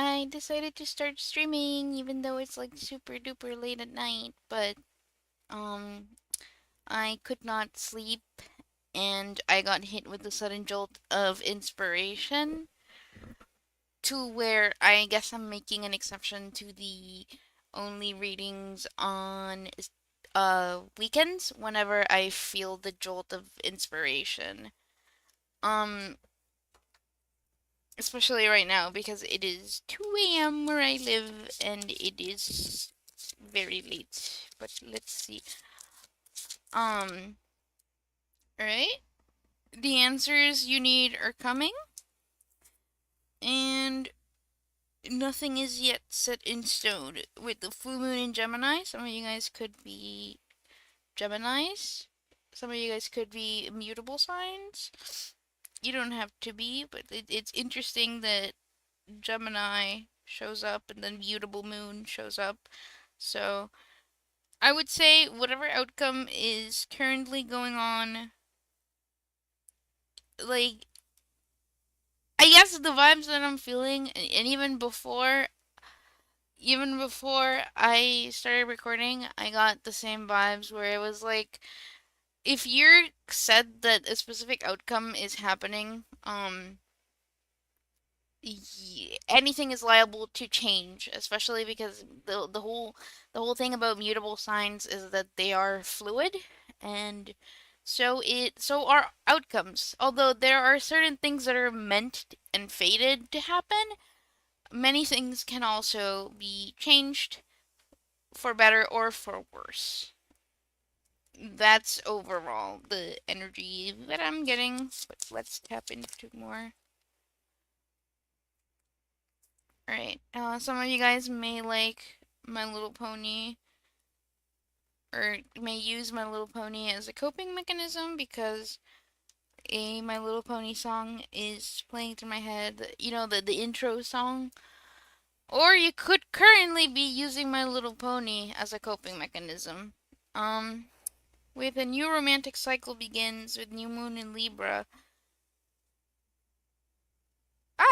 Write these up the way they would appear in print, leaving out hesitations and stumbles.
I decided to start streaming even though it's like super duper late at night, but um I could not sleep and I got hit with a sudden jolt of inspiration to where I guess I'm making an exception to the only readings on weekends whenever I feel the jolt of inspiration. Um Especially right now because it is 2 a.m. where I live and it is very late. But let's see. Um, alright. The answers you need are coming, and nothing is yet set in stone. With the full moon in Gemini, some of you guys could be Geminis. Some of you guys could be mutable signs. You don't have to be, but it's interesting that Gemini shows up and then mutable moon shows up. So I would say whatever outcome is currently going on, like I guess the vibes that I'm feeling, and even before I started recording, I got the same vibes where it was like, if you're said that a specific outcome is happening, anything is liable to change, especially because the whole thing about mutable signs is that they are fluid, and so are outcomes. Although there are certain things that are meant and fated to happen, many things can also be changed for better or for worse. That's overall the energy that I'm getting, but let's tap into more. Alright, some of you guys may like My Little Pony, or may use My Little Pony as a coping mechanism because a My Little Pony song is playing through my head. You know, the intro song. Or you could currently be using My Little Pony as a coping mechanism. Um, with a new romantic cycle begins with New Moon in Libra.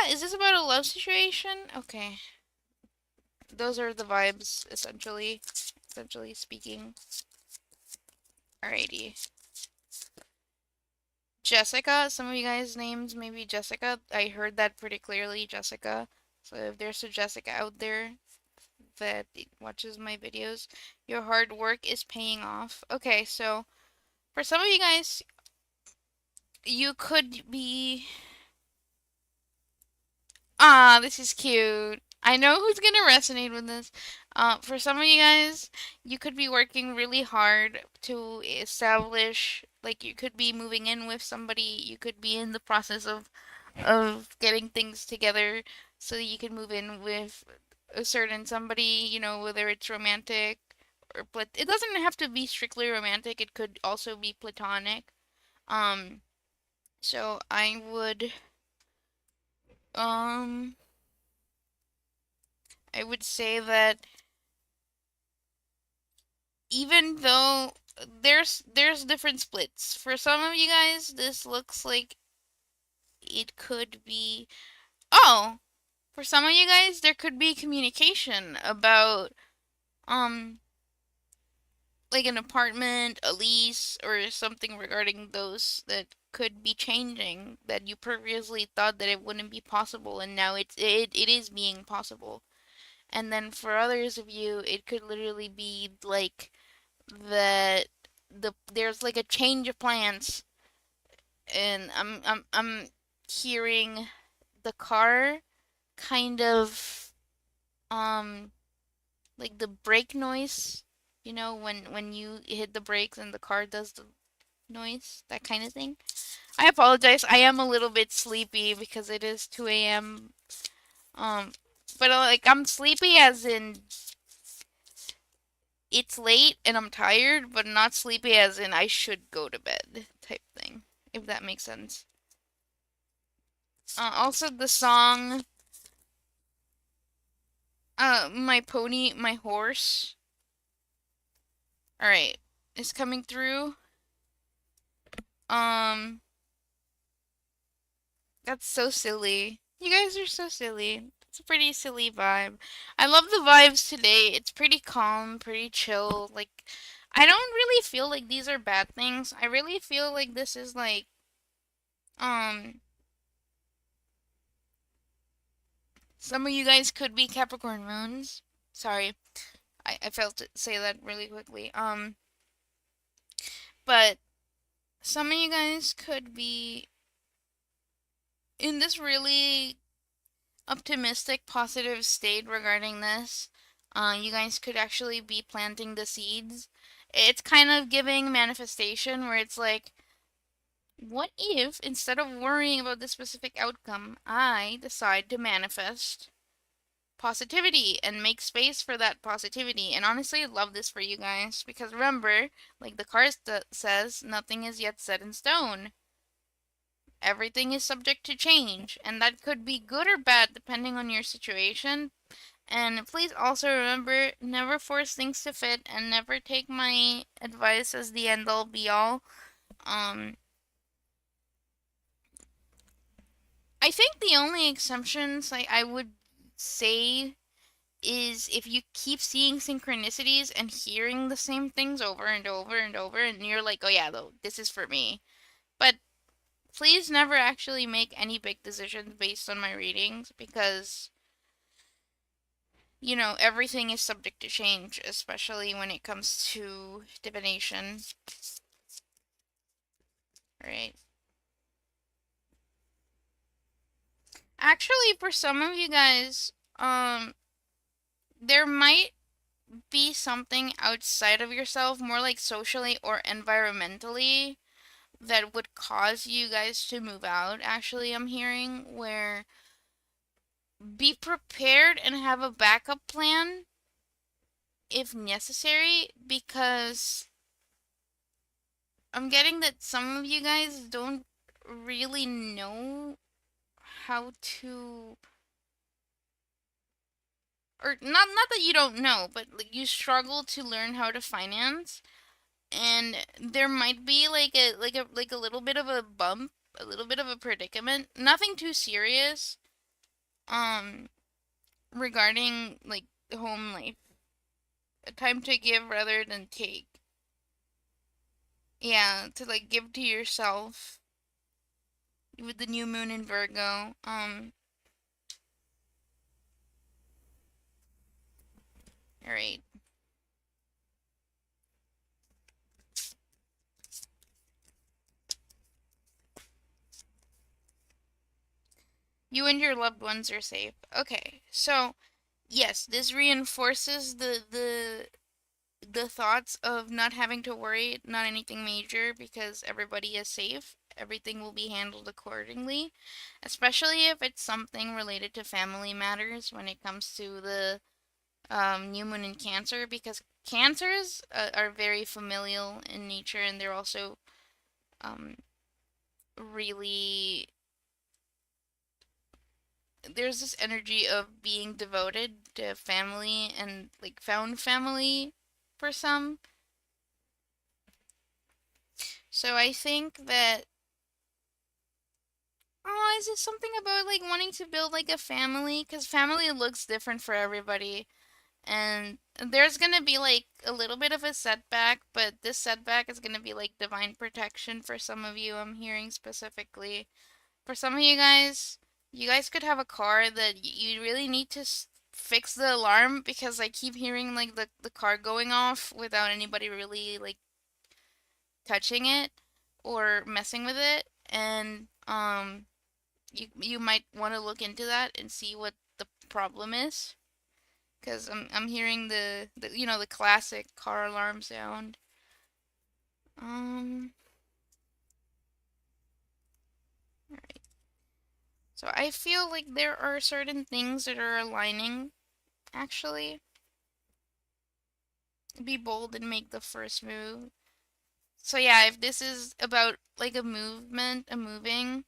Is this about a love situation? Okay. Those are the vibes, essentially speaking. Alrighty. Jessica, some of you guys' names may be Jessica. I heard that pretty clearly, Jessica. So if there's a Jessica out there that watches my videos, your hard work is paying off. Okay, so for some of you guys, you could be. This is cute. I know who's gonna resonate with this. For some of you guys, you could be working really hard to establish, like you could be moving in with somebody, you could be in the process of getting things together so that you can move in with a certain somebody, whether it's romantic or it doesn't have to be strictly romantic, it could also be platonic. Um, so um I would say that even though there's different splits. For some of you guys, this looks like it could be oh, for some of you guys there could be communication about um like an apartment, a lease, or something regarding those that could be changing that you previously thought that it wouldn't be possible and now it is being possible. And then for others of you, it could literally be like that there's like a change of plans, and I'm hearing the car kind of um like the brake noise, when you hit the brakes and the car does the noise, that kind of thing. I apologize. I am a little bit sleepy because it is 2 a.m. Um but like I'm sleepy as in it's late and I'm tired, but not sleepy as in I should go to bed type thing, if that makes sense. Also, the song, My Pony, My Horse. Alright, it's coming through. That's so silly. You guys are so silly. It's a pretty silly vibe. I love the vibes today. It's pretty calm, pretty chill. Like, I don't really feel like these are bad things. I really feel like this is like, um, some of you guys could be Capricorn moons. Sorry, I failed to say that really quickly. But some of you guys could be in this really optimistic, positive state regarding this. You guys could actually be planting the seeds. It's kind of giving manifestation where it's like, what if instead of worrying about the specific outcome, I decide to manifest positivity and make space for that positivity? And honestly, I love this for you guys because remember, like the card says, nothing is yet set in stone. Everything is subject to change, and that could be good or bad depending on your situation. And please also remember, never force things to fit and never take my advice as the end all be all. Um, I think the only exceptions I would say is if you keep seeing synchronicities and hearing the same things over and over and over, and you're like, oh yeah, though, this is for me. But please never actually make any big decisions based on my readings because, everything is subject to change, especially when it comes to divination. Right. Actually, for some of you guys, there might be something outside of yourself, more like socially or environmentally, that would cause you guys to move out. Actually, I'm hearing where be prepared and have a backup plan if necessary, because I'm getting that some of you guys don't really know how to, or not that you don't know, but like you struggle to learn how to finance, and there might be like a little bit of a bump, a little bit of a predicament, nothing too serious, um regarding like home life, a time to give rather than take. Yeah, to like give to yourself with the new moon in Virgo. All right. You and your loved ones are safe. Okay. So, yes, this reinforces the thoughts of not having to worry, not anything major, because everybody is safe. Everything will be handled accordingly, especially if it's something related to family matters when it comes to the new moon in Cancer, because Cancers are very familial in nature, and they're also um, really, there's this energy of being devoted to family and like found family for some. So I think that, oh, is it something about like wanting to build like a family? Because family looks different for everybody. And there's gonna be like a little bit of a setback, but this setback is gonna be like divine protection for some of you. I'm hearing specifically. For some of you guys could have a car that you really need to fix the alarm because I keep hearing like the car going off without anybody really like touching it or messing with it. And you might want to look into that and see what the problem is, because I'm hearing the classic car alarm sound. Um, alright. So I feel like there are certain things that are aligning. Actually, be bold and make the first move. So yeah, if this is about like a movement, a moving,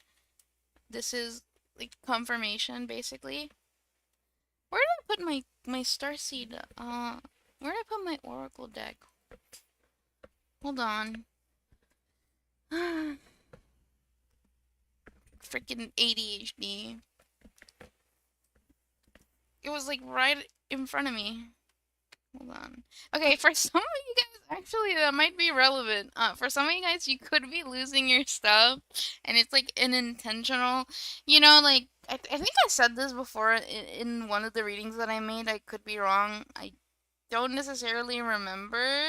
this is like confirmation basically. Where did I put my starseed? Where did I put my oracle deck? Hold on. Freaking ADHD. It was like right in front of me. Hold on. Okay, for some of you guys, actually, that might be relevant. For some of you guys, you could be losing your stuff, and it's like an intentional. Like I think I said this before in one of the readings that I made. I could be wrong. I don't necessarily remember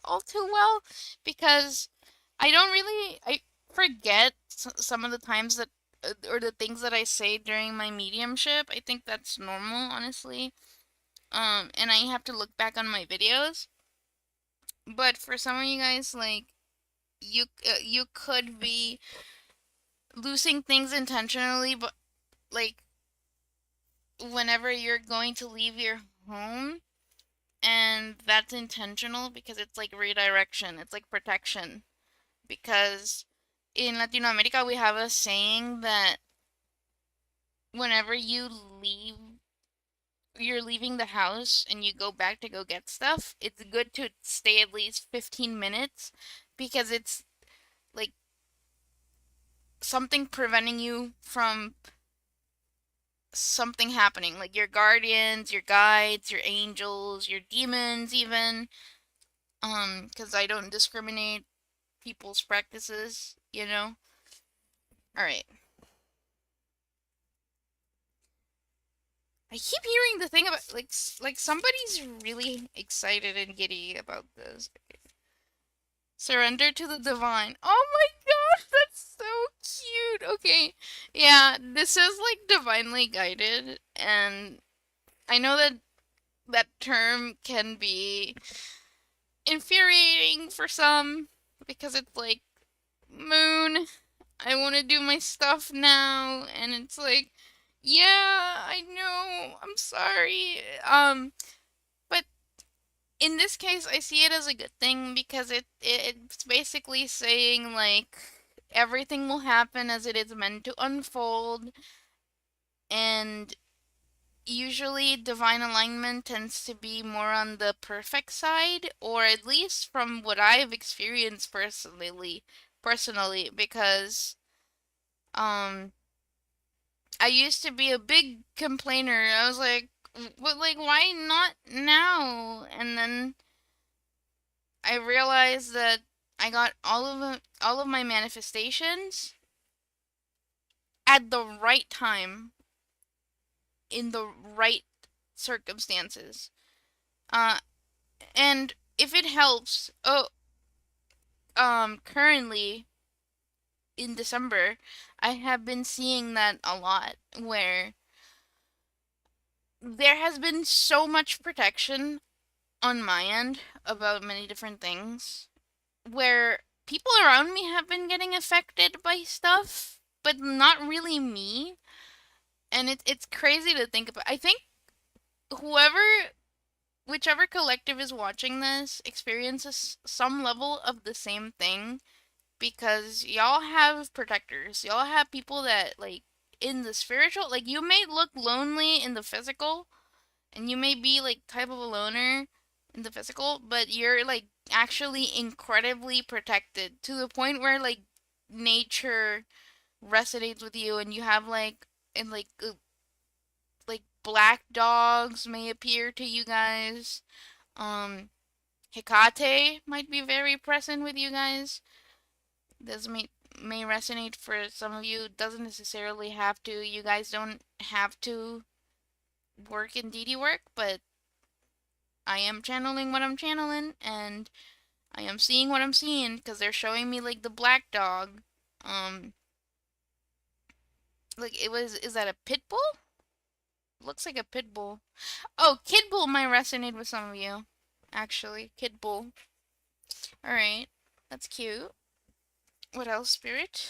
all too well because I forget some of the times that or the things that I say during my mediumship. I think that's normal, honestly. And I have to look back on my videos. But for some of you guys, like you could be losing things intentionally, but like whenever you're going to leave your home, and that's intentional because it's like redirection, it's like protection. Because in Latin America, we have a saying that whenever you're leaving the house and you go back to go get stuff, it's good to stay at least 15 minutes because it's like something preventing you from something happening. Like your guardians, your guides, your angels, your demons, even. Because I don't discriminate people's practices. Alright. I keep hearing the thing about like somebody's really excited and giddy about this. Surrender to the divine. Oh my gosh, that's so cute. Okay. Yeah, this is like divinely guided, and I know that that term can be infuriating for some because it's like, moon, I want to do my stuff now, and it's like, yeah, I know, I'm sorry. But in this case, I see it as a good thing because it's basically saying like everything will happen as it is meant to unfold, and usually divine alignment tends to be more on the perfect side, or at least from what I've experienced personally, because um I used to be a big complainer. I was like, but like why not now? And then I realized that I got all of my manifestations at the right time, in the right circumstances. Uh and if it helps, currently in December, I have been seeing that a lot where there has been so much protection on my end about many different things where people around me have been getting affected by stuff, but not really me. And it's crazy to think about. I think whoever, whichever collective is watching this, experiences some level of the same thing because y'all have protectors. Y'all have people that, like, in the spiritual, like, you may look lonely in the physical, and you may be, like, type of a loner in the physical, but you're, like, actually incredibly protected to the point where, like, nature resonates with you, and you have, like, black dogs may appear to you guys. Um, Hecate might be very present with you guys. This may resonate for some of you. Doesn't necessarily have to. You guys don't have to work in DD work, but I am channeling what I'm channeling, and I am seeing what I'm seeing because they're showing me like the black dog. Um, like it was. Is that a pit bull? Looks like a pit bull. Oh, kid bull might resonate with some of you. Actually, kid bull. All right, that's cute. What else, spirit?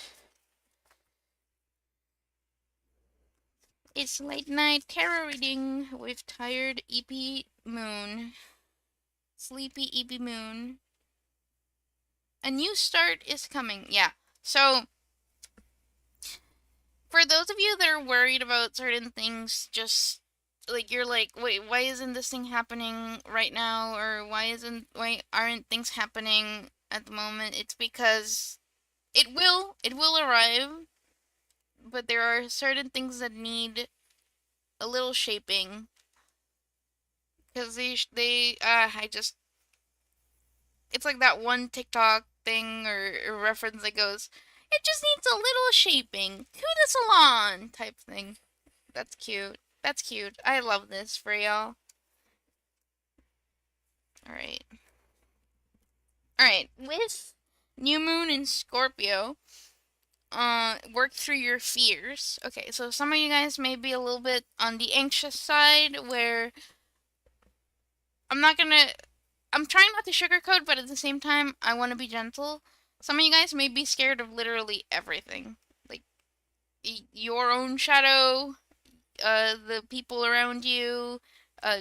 It's late night tarot reading with tired EP moon. Sleepy EP moon. A new start is coming. Yeah. So, for those of you that are worried about certain things, just like you're like, wait, why isn't this thing happening right now? Or why aren't things happening at the moment? It's because it will arrive, but there are certain things that need a little shaping, because I just, it's like that one TikTok thing or reference that goes, it just needs a little shaping to the salon type thing. That's cute. That's cute. I love this for y'all. All right. All right. With new moon in Scorpio, work through your fears. Okay, so some of you guys may be a little bit on the anxious side where I'm not gonna I'm trying not to sugarcoat, but at the same time I want to be gentle. Some of you guys may be scared of literally everything. Like your own shadow, the people around you,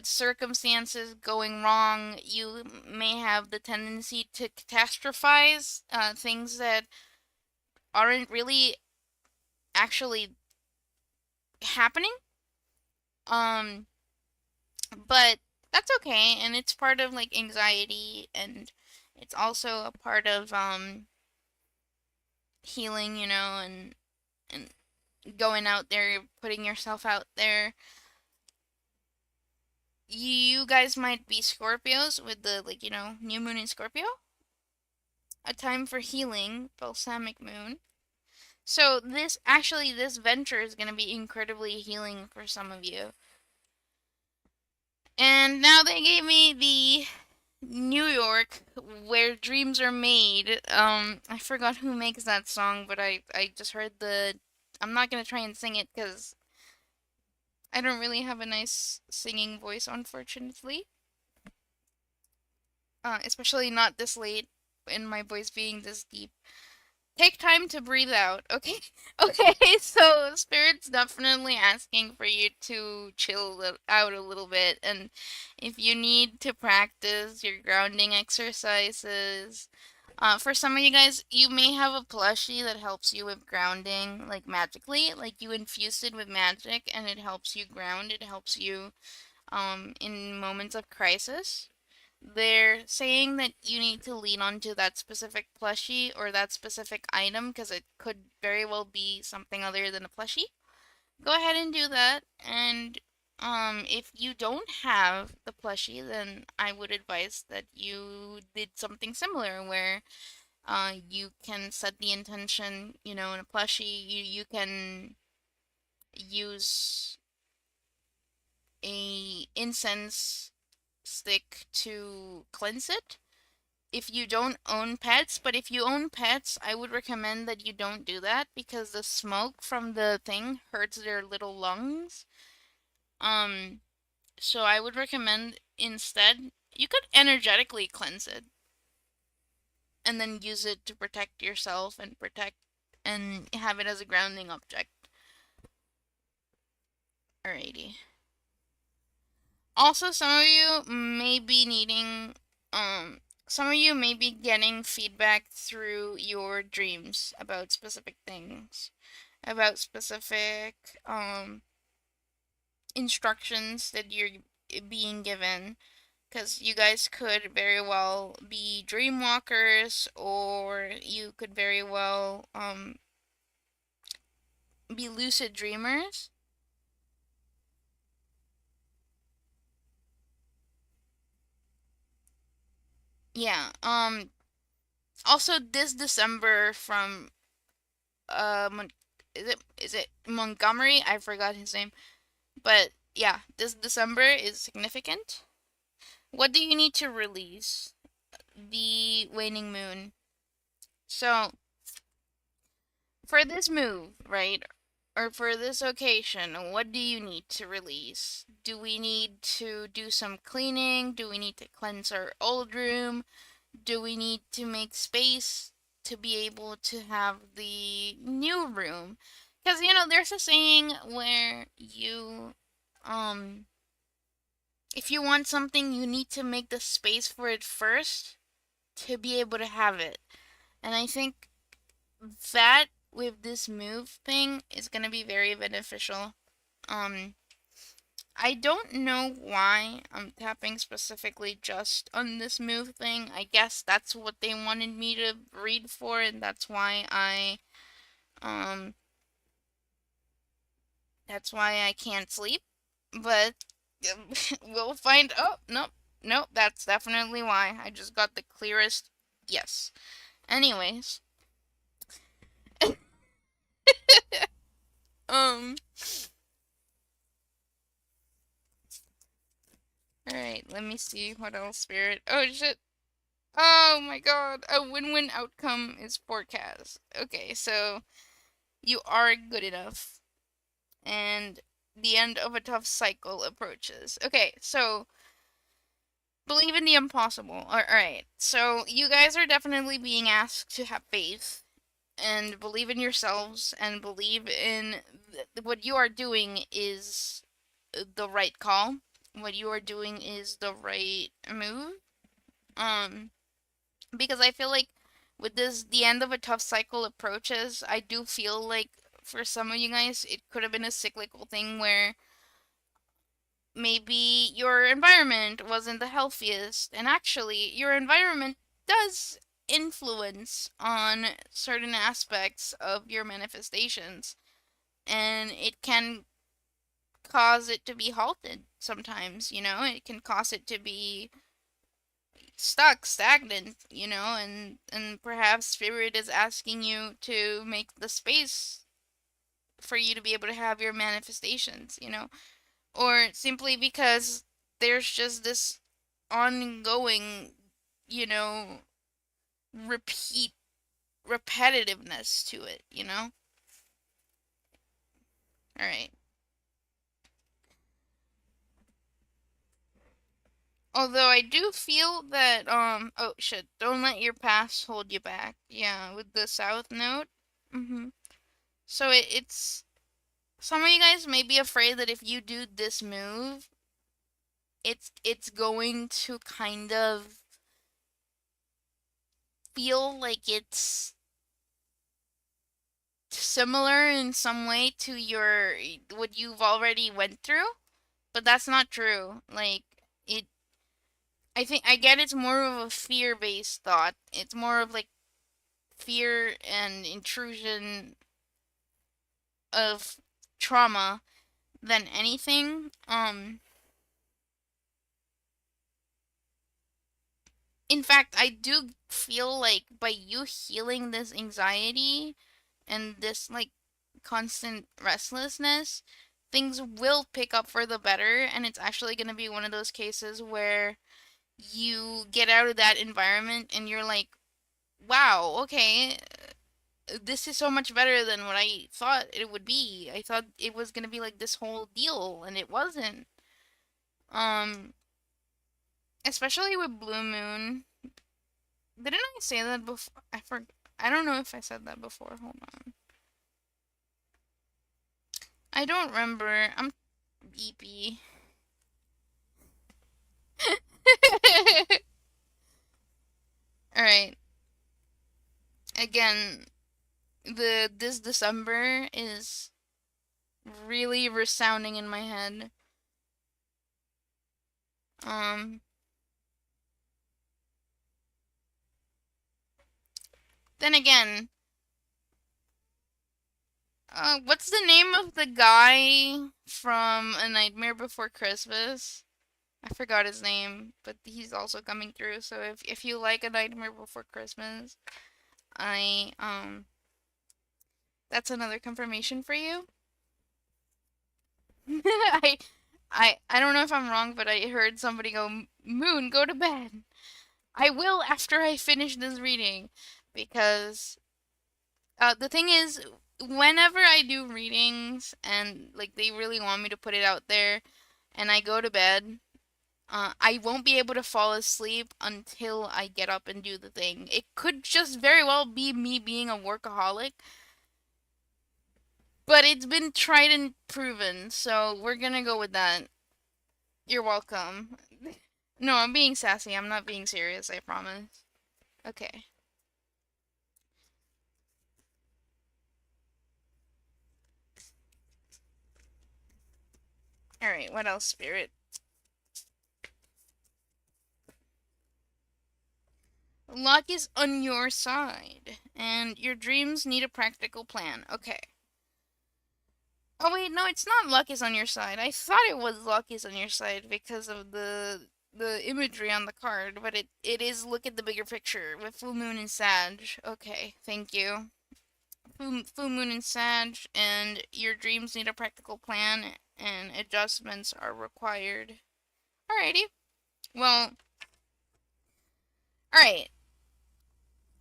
circumstances going wrong. You may have the tendency to catastrophize things that aren't really actually happening. Um, but that's okay, and it's part of like anxiety, and it's also a part of healing, and going out there, putting yourself out there. You guys might be Scorpios with the like, new moon in Scorpio. A time for healing, balsamic moon. So this venture is going to be incredibly healing for some of you. And now they gave me the New York, where dreams are made. I forgot who makes that song, but I just heard the. I'm not gonna try and sing it because I don't really have a nice singing voice, unfortunately. Especially not this late, and my voice being this deep. Take time to breathe out, okay? Okay, so Spirit's definitely asking for you to out a little bit, and if you need to practice your grounding exercises, for some of you guys, you may have a plushie that helps you with grounding, like magically, like you infused it with magic, and it helps you ground, it helps you, in moments of crisis. They're saying that you need to lean onto that specific plushie or that specific item because it could very well be something other than a plushie. Go ahead and do that. And if you don't have the plushie, then I would advise that you did something similar where you can set the intention, in a plushie. You can use a incense stick to cleanse it if you don't own pets, but if you own pets, I would recommend that you don't do that because the smoke from the thing hurts their little lungs. Um, so I would recommend instead you could energetically cleanse it and then use it to protect yourself and protect and have it as a grounding object. Alrighty. Also, some of you may be getting feedback through your dreams about specific things, about specific instructions that you're being given, because you guys could very well be dream walkers, or you could very well be lucid dreamers. Yeah. Also, this December from is it Montgomery? I forgot his name. But yeah, this December is significant. What do you need to release? The waning moon. So, for this move, right? Or for this occasion, what do you need to release? Do we need to do some cleaning? Do we need to cleanse our old room? Do we need to make space to be able to have the new room? Because, there's a saying where um, if you want something, you need to make the space for it first to be able to have it. And I think that with this move thing is going to be very beneficial. Um, I don't know why I'm tapping specifically just on this move thing. I guess that's what they wanted me to read for, and um, that's why I can't sleep. but we'll find. Oh, nope, nope. That's definitely why. I just got the clearest yes. Anyways, um, all right. Let me see what else. Spirit. Oh shit. Oh my god. A win-win outcome is forecast. Okay, so you are good enough, and the end of a tough cycle approaches. Okay, so believe in the impossible. All right. So you guys are definitely being asked to have faith and believe in yourselves and believe in what you are doing is the right call. What you are doing is the right move. Um, because I feel like with this, the end of a tough cycle approaches, I do feel like for some of you guys, it could have been a cyclical thing where maybe your environment wasn't the healthiest, and actually, your environment does influence on certain aspects of your manifestations, and it can cause it to be halted sometimes, it can cause it to be stuck, stagnant, and perhaps spirit is asking you to make the space for you to be able to have your manifestations, or simply because there's just this ongoing, you know, repeat repetitiveness to it. All right. Although I do feel that oh shit, don't let your past hold you back. Yeah, with the South Node. Mhm. So it's some of you guys may be afraid that if you do this move, it's going to kind of feel like it's similar in some way to your what you've already went through, but that's not true. Like it I think I get it's more of a fear-based thought. It's more of like fear and intrusion of trauma than anything. In fact, I do feel like by you healing this anxiety and this like constant restlessness, things will pick up for the better, and it's actually going to be one of those cases where you get out of that environment and you're like, wow, okay, this is so much better than what I thought it would be. I thought it was going to be like this whole deal, and it wasn't. Um, Especially with Blue Moon. Didn't I say that before? I don't know if I said that before. Hold on. I don't remember. I'm EP. All right. Again, the this December is really resounding in my head. Um, then again, what's the name of the guy from A Nightmare Before Christmas? I forgot his name, but he's also coming through. So if you like A Nightmare Before Christmas, I that's another confirmation for you. I I don't know if I'm wrong, but I heard somebody go, "Moon, go to bed." I will after I finish this reading, because the thing is, whenever I do readings and like they really want me to put it out there, and I go to bed, I won't be able to fall asleep until I get up and do the thing. It could just very well be me being a workaholic, but it's been tried and proven, so we're gonna go with that. You're welcome. No, I'm being sassy. I'm not being serious, I promise. Okay. Alright, what else, Spirit? Luck is on your side, and your dreams need a practical plan. Okay. Oh wait, no, it's not luck is on your side. I thought it was luck is on your side because of the imagery on the card, but it is look at the bigger picture with full moon and Sag. Okay, thank you. Full moon and Sag, and your dreams need a practical plan, and adjustments are required. Alrighty. Well, alright.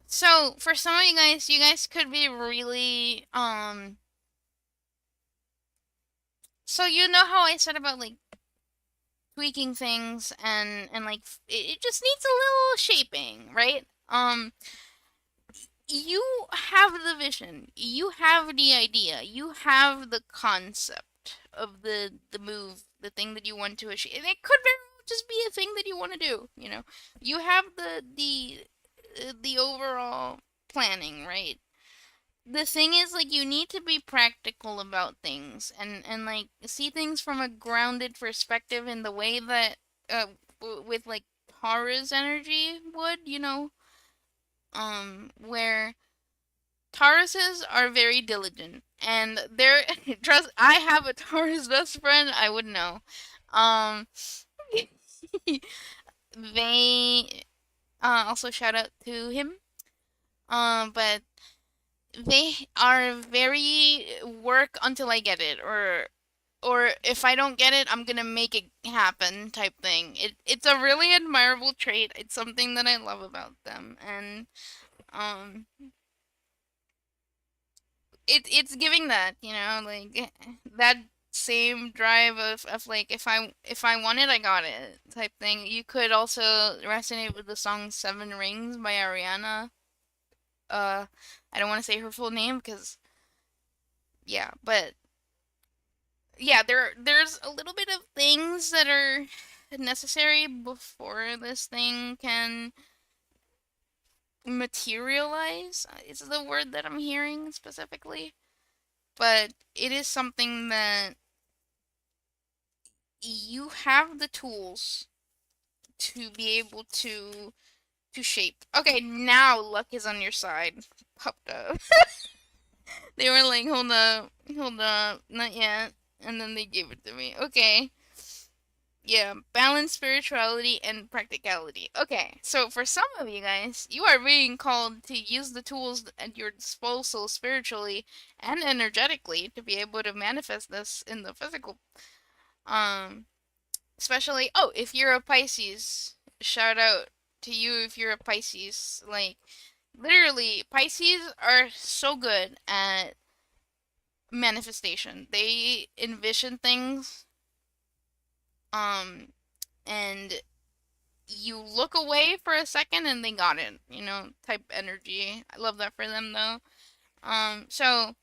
So for some of you guys could be really So you know how I said about like tweaking things and like it just needs a little shaping, right? You have the vision, you have the idea, you have the concept of the move, the thing that you want to achieve. And it could very well just be a thing that you want to do, you know. You have the overall planning, right? The thing is, like, you need to be practical about things and like see things from a grounded perspective in the way that with like Taurus energy would, you know, where Tauruses are very diligent and they're trust. I have a Taurus best friend. I would know. Um, they also shout out to him. But they are very work until I get it, or if I don't get it, I'm gonna make it happen type thing. It's a really admirable trait. It's something that I love about them, and um, it's giving that, you know, like that same drive of like if I want it, I got it type thing. You could also resonate with the song Seven Rings by Ariana. Uh, I don't want to say her full name because yeah, but yeah, there's a little bit of things that are necessary before this thing can materialize. Is the word that I'm hearing specifically, but it is something that you have the tools to be able to shape. Okay, now luck is on your side. Popped up. They were like, hold up, not yet, and then they gave it to me. Okay. Yeah, balance spirituality and practicality. Okay, so for some of you guys, you are being called to use the tools at your disposal spiritually and energetically to be able to manifest this in the physical. Um, especially, oh, if you're a Pisces, shout out to you if you're a Pisces. Like, literally, Pisces are so good at manifestation. They envision things, um, and you look away for a second and they got it, you know, type energy. I love that for them though. So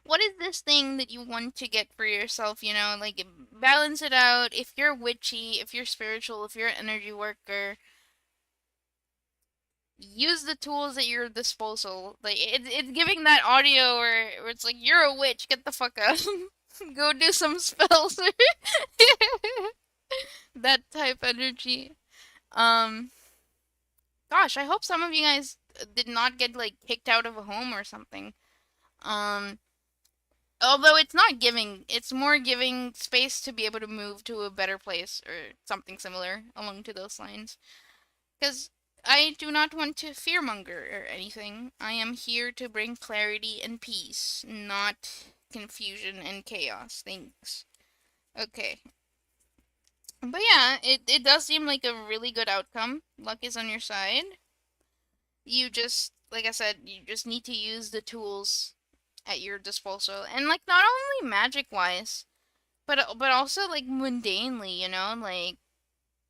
what is this thing that you want to get for yourself, you know, like balance it out. If you're witchy, if you're spiritual, if you're an energy worker, use the tools at your disposal. Like it's giving that audio where it's like you're a witch, get the fuck up. Go do some spells. That type energy. Um Gosh, I hope some of you guys did not get like kicked out of a home or something. Um, Although it's not giving, it's more giving space to be able to move to a better place or something similar along to those lines. Because I do not want to fearmonger or anything. I am here to bring clarity and peace, not confusion and chaos. Thanks. Okay. But yeah, it does seem like a really good outcome. Luck is on your side. You just, like I said, you just need to use the tools at your disposal, and like not only magic wise, but also like mundanely, you know, like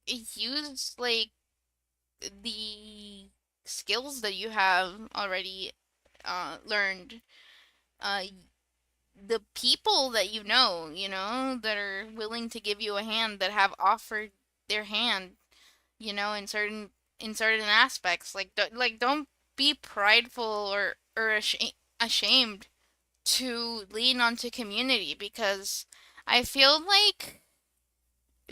use like the skills that you have already learned, uh the people that you know, that are willing to give you a hand, that have offered their hand, you know, in certain aspects. Like don't be prideful or ashamed to lean onto community, because I feel like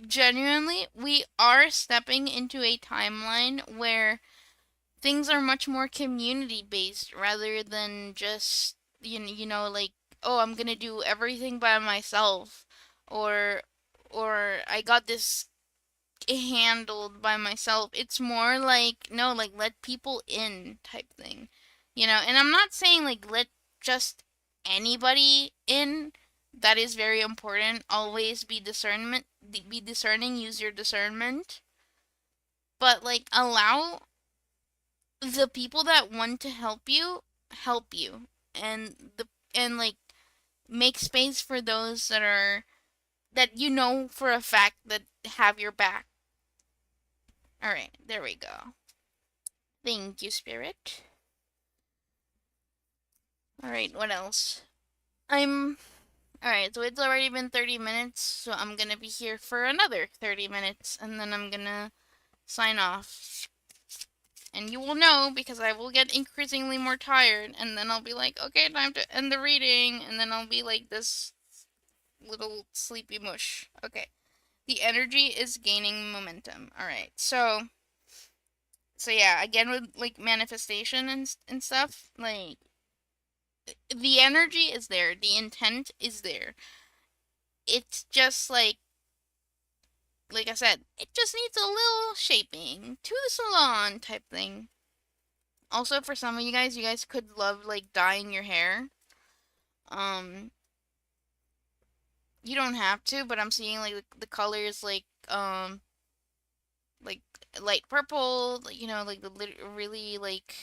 genuinely we are stepping into a timeline where things are much more community based rather than just you know like oh, I'm gonna do everything by myself, or I got this handled by myself. It's more like, no, like let people in type thing. And I'm not saying like let just anybody in. That is very important. Always be discerning, use your discernment. But like allow the people that want to help you. And like make space for those that you know for a fact that have your back. All right, there we go. Thank you, Spirit. All right, what else? I'm. All right, so it's already been 30 minutes, so I'm gonna be here for another 30 minutes, and then I'm gonna sign off. And you will know because I will get increasingly more tired, and then I'll be like, okay, time to end the reading, and then I'll be like this little sleepy mush. Okay. The energy is gaining momentum. All right. So yeah, again with like manifestation and stuff, like the energy is there, the intent is there. It's just like I said, it just needs a little shaping to the salon type thing. Also, for some of you guys could love like dyeing your hair. Um, you don't have to, but I'm seeing like the colors like light purple, like the really like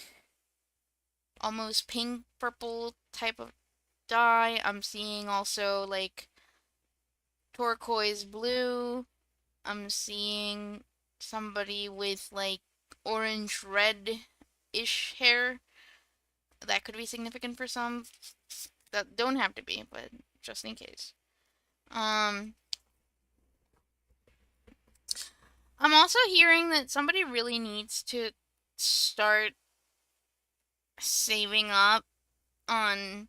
almost pink purple type of dye. I'm seeing also like turquoise blue. I'm seeing somebody with like orange red ish hair. That could be significant for some. That don't have to be, but just in case. Um, I'm also hearing that somebody really needs to start saving up on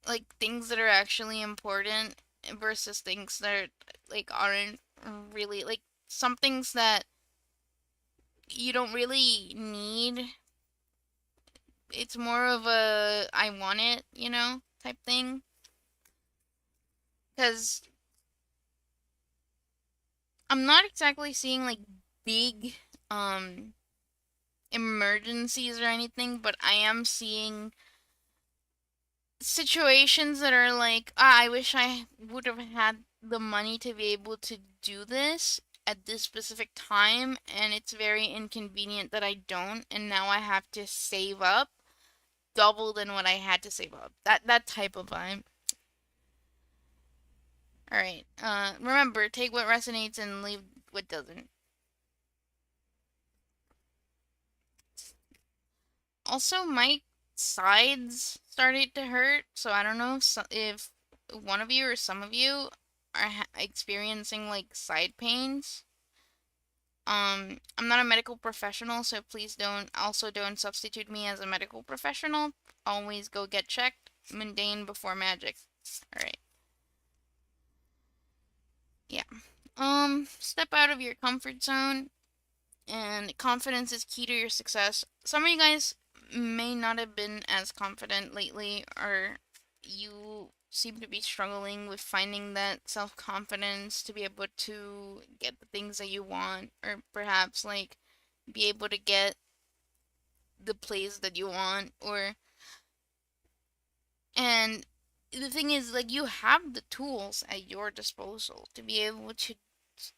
like things that are actually important versus things that like aren't really like some things that you don't really need. It's more of a I want it, type thing. Cuz I'm not exactly seeing like big um emergencies or anything, but I am seeing situations that are like, I wish I would have had the money to be able to do this at this specific time, and it's very inconvenient that I don't, and now I have to save up double than what I had to save up. That type of vibe. All right. Remember, take what resonates and leave what doesn't. Also, my sides started to hurt, so I don't know if one of you or some of you are experiencing like side pains. I'm not a medical professional, so please don't substitute me as a medical professional. Always go get checked. Mundane before magic. All right. Yeah. Step out of your comfort zone, and confidence is key to your success. Some of you guys may not have been as confident lately, or you seem to be struggling with finding that self confidence to be able to get the things that you want, or perhaps like be able to get the place that you want, or and the thing is like you have the tools at your disposal to be able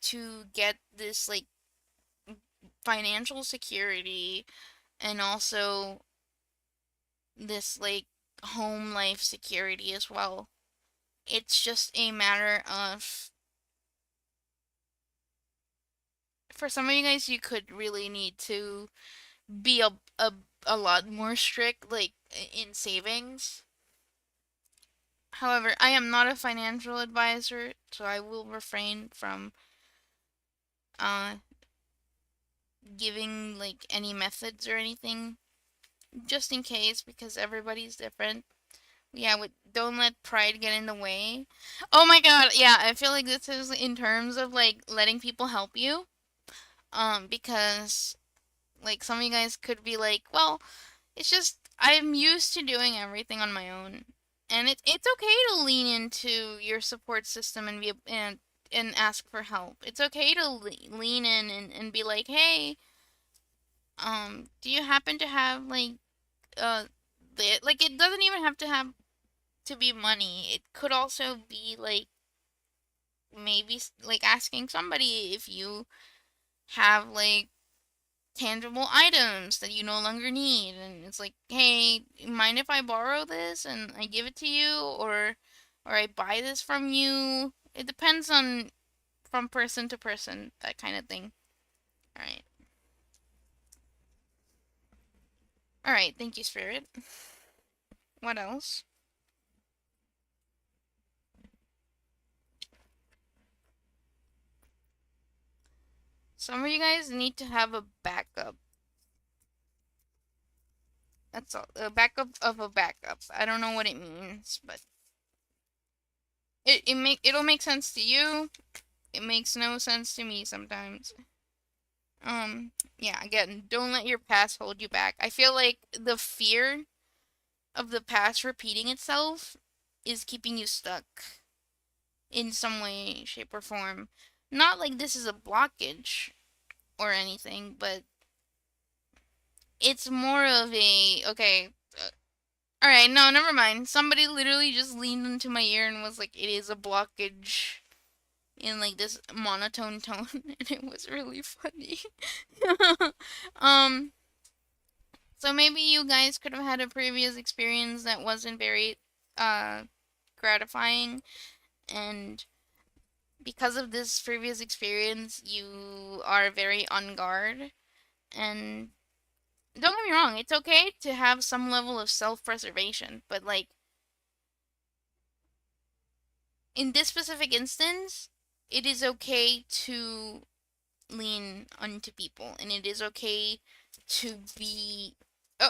to get this like financial security and also this like home life security as well. It's just a matter of for some of you guys you could really need to be a lot more strict like in savings. However, I am not a financial advisor, so I will refrain from uh giving like any methods or anything just in case because everybody's different. Yeah, don't let pride get in the way. Oh my god, yeah, I feel like this is in terms of like letting people help you. Because like some of you guys could be like, well, it's just I'm used to doing everything on my own. And it's okay to lean into your support system and and ask for help. It's okay to lean in and be like, "Hey, do you happen to have like uh like it doesn't even have to have to be money. It could also be like maybe like asking somebody if you have like tangible items that you no longer need, and it's like, hey, mind if I borrow this and I give it to you, or I buy this from you. It depends on from person to person, that kind of thing. All right. All right, thank you, Spirit. What else? Some of you guys need to have a backup. That's all. A backup of a backup. I don't know what it means, but it'll make sense to you. It makes no sense to me sometimes. Yeah, again, don't let your past hold you back. I feel like the fear of the past repeating itself is keeping you stuck in some way, shape, or form. Not like this is a blockage or anything, but it's more of a okay. All right, no, never mind. Somebody literally just leaned into my ear and was like, "It is a blockage." In like this monotone tone, and it was really funny. um, so maybe you guys could have had a previous experience that wasn't very uh gratifying, and because of this previous experience, you are very on guard. And don't get me wrong, it's okay to have some level of self-preservation, but like in this specific instance, it is okay to lean onto people, and it is okay to be uh,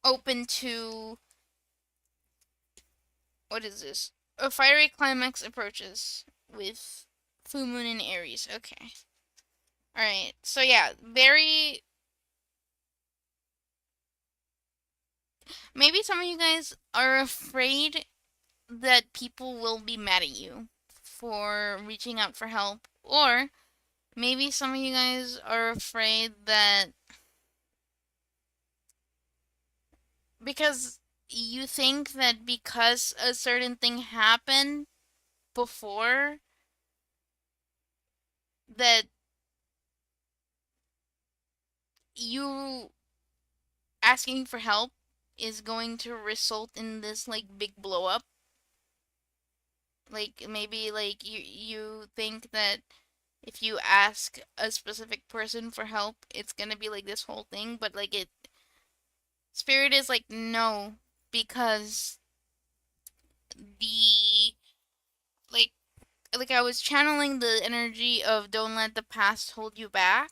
open to what is this? A fiery climax approaches with full moon in Aries. Okay. All right. So yeah, very maybe some of you guys are afraid that people will be mad at you for reaching out for help, or maybe some of you guys are afraid that because you think that because a certain thing happened before that you asking for help is going to result in this like big blow up. Like maybe like you think that if you ask a specific person for help, it's gonna be like this whole thing, but like it spirit is like no, because the like I was channeling the energy of don't let the past hold you back,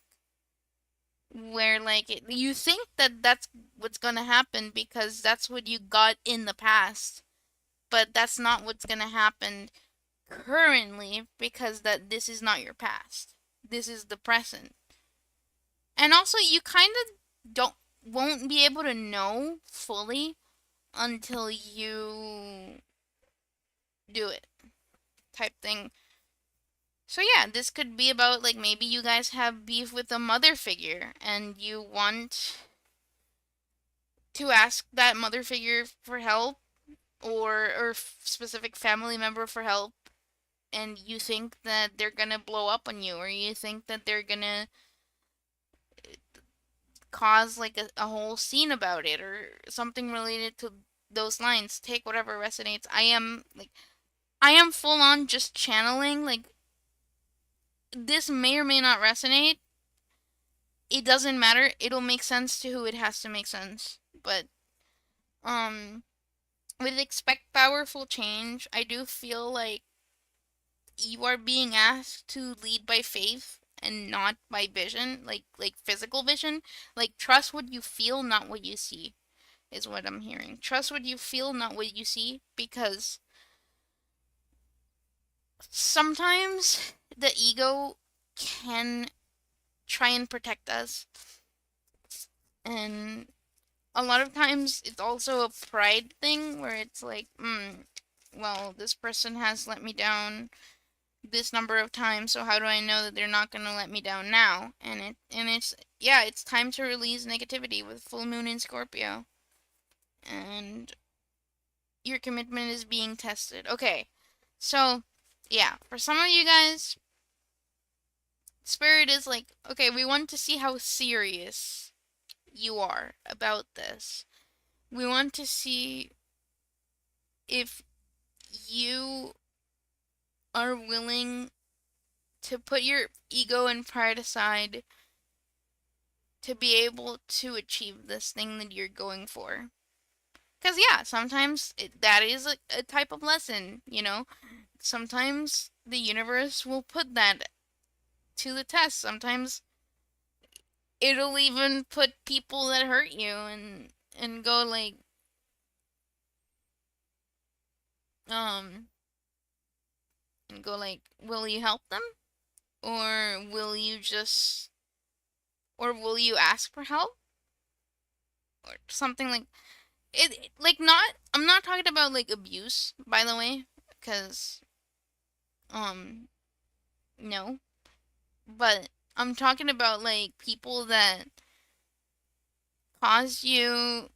where like you think that that's what's gonna happen because that's what you got in the past, but that's not what's gonna happen currently because that this is not your past. This is the present. And also you kind of don't won't be able to know fully until you do it type thing. So yeah, this could be about like maybe you guys have beef with a mother figure and you want to ask that mother figure for help, or specific family member for help, and you think that they're gonna blow up on you, or you think that they're gonna cause like a whole scene about it or something related to those lines. Take whatever resonates. I am full on just channeling. Like this may or may not resonate. It doesn't matter. It'll make sense to who it has to make sense. But um with expect powerful change, I do feel like you are being asked to lead by faith and not by vision, like physical vision. Like trust what you feel, not what you see, is what I'm hearing. Trust what you feel, not what you see, because sometimes the ego can try and protect us, and a lot of times it's also a pride thing where it's like, well, this person has let me down this number of times, so how do I know that they're not going to let me down now? And it's yeah, it's time to release negativity with full moon in Scorpio. And your commitment is being tested. Okay. So, yeah, for some of you guys, Spirit is like, okay, we want to see how serious you are about this. We want to see if you are willing to put your ego and pride aside to be able to achieve this thing that you're going for. Because, yeah, sometimes that is a type of lesson, you know? Sometimes the universe will put that to the test. Sometimes it'll even put people that hurt you and go like, um, and go like, will you help them? Or will you just, or will you ask for help? Or something like like not, I'm not talking about like abuse, by the way, because, um, no. But I'm talking about like people that cause you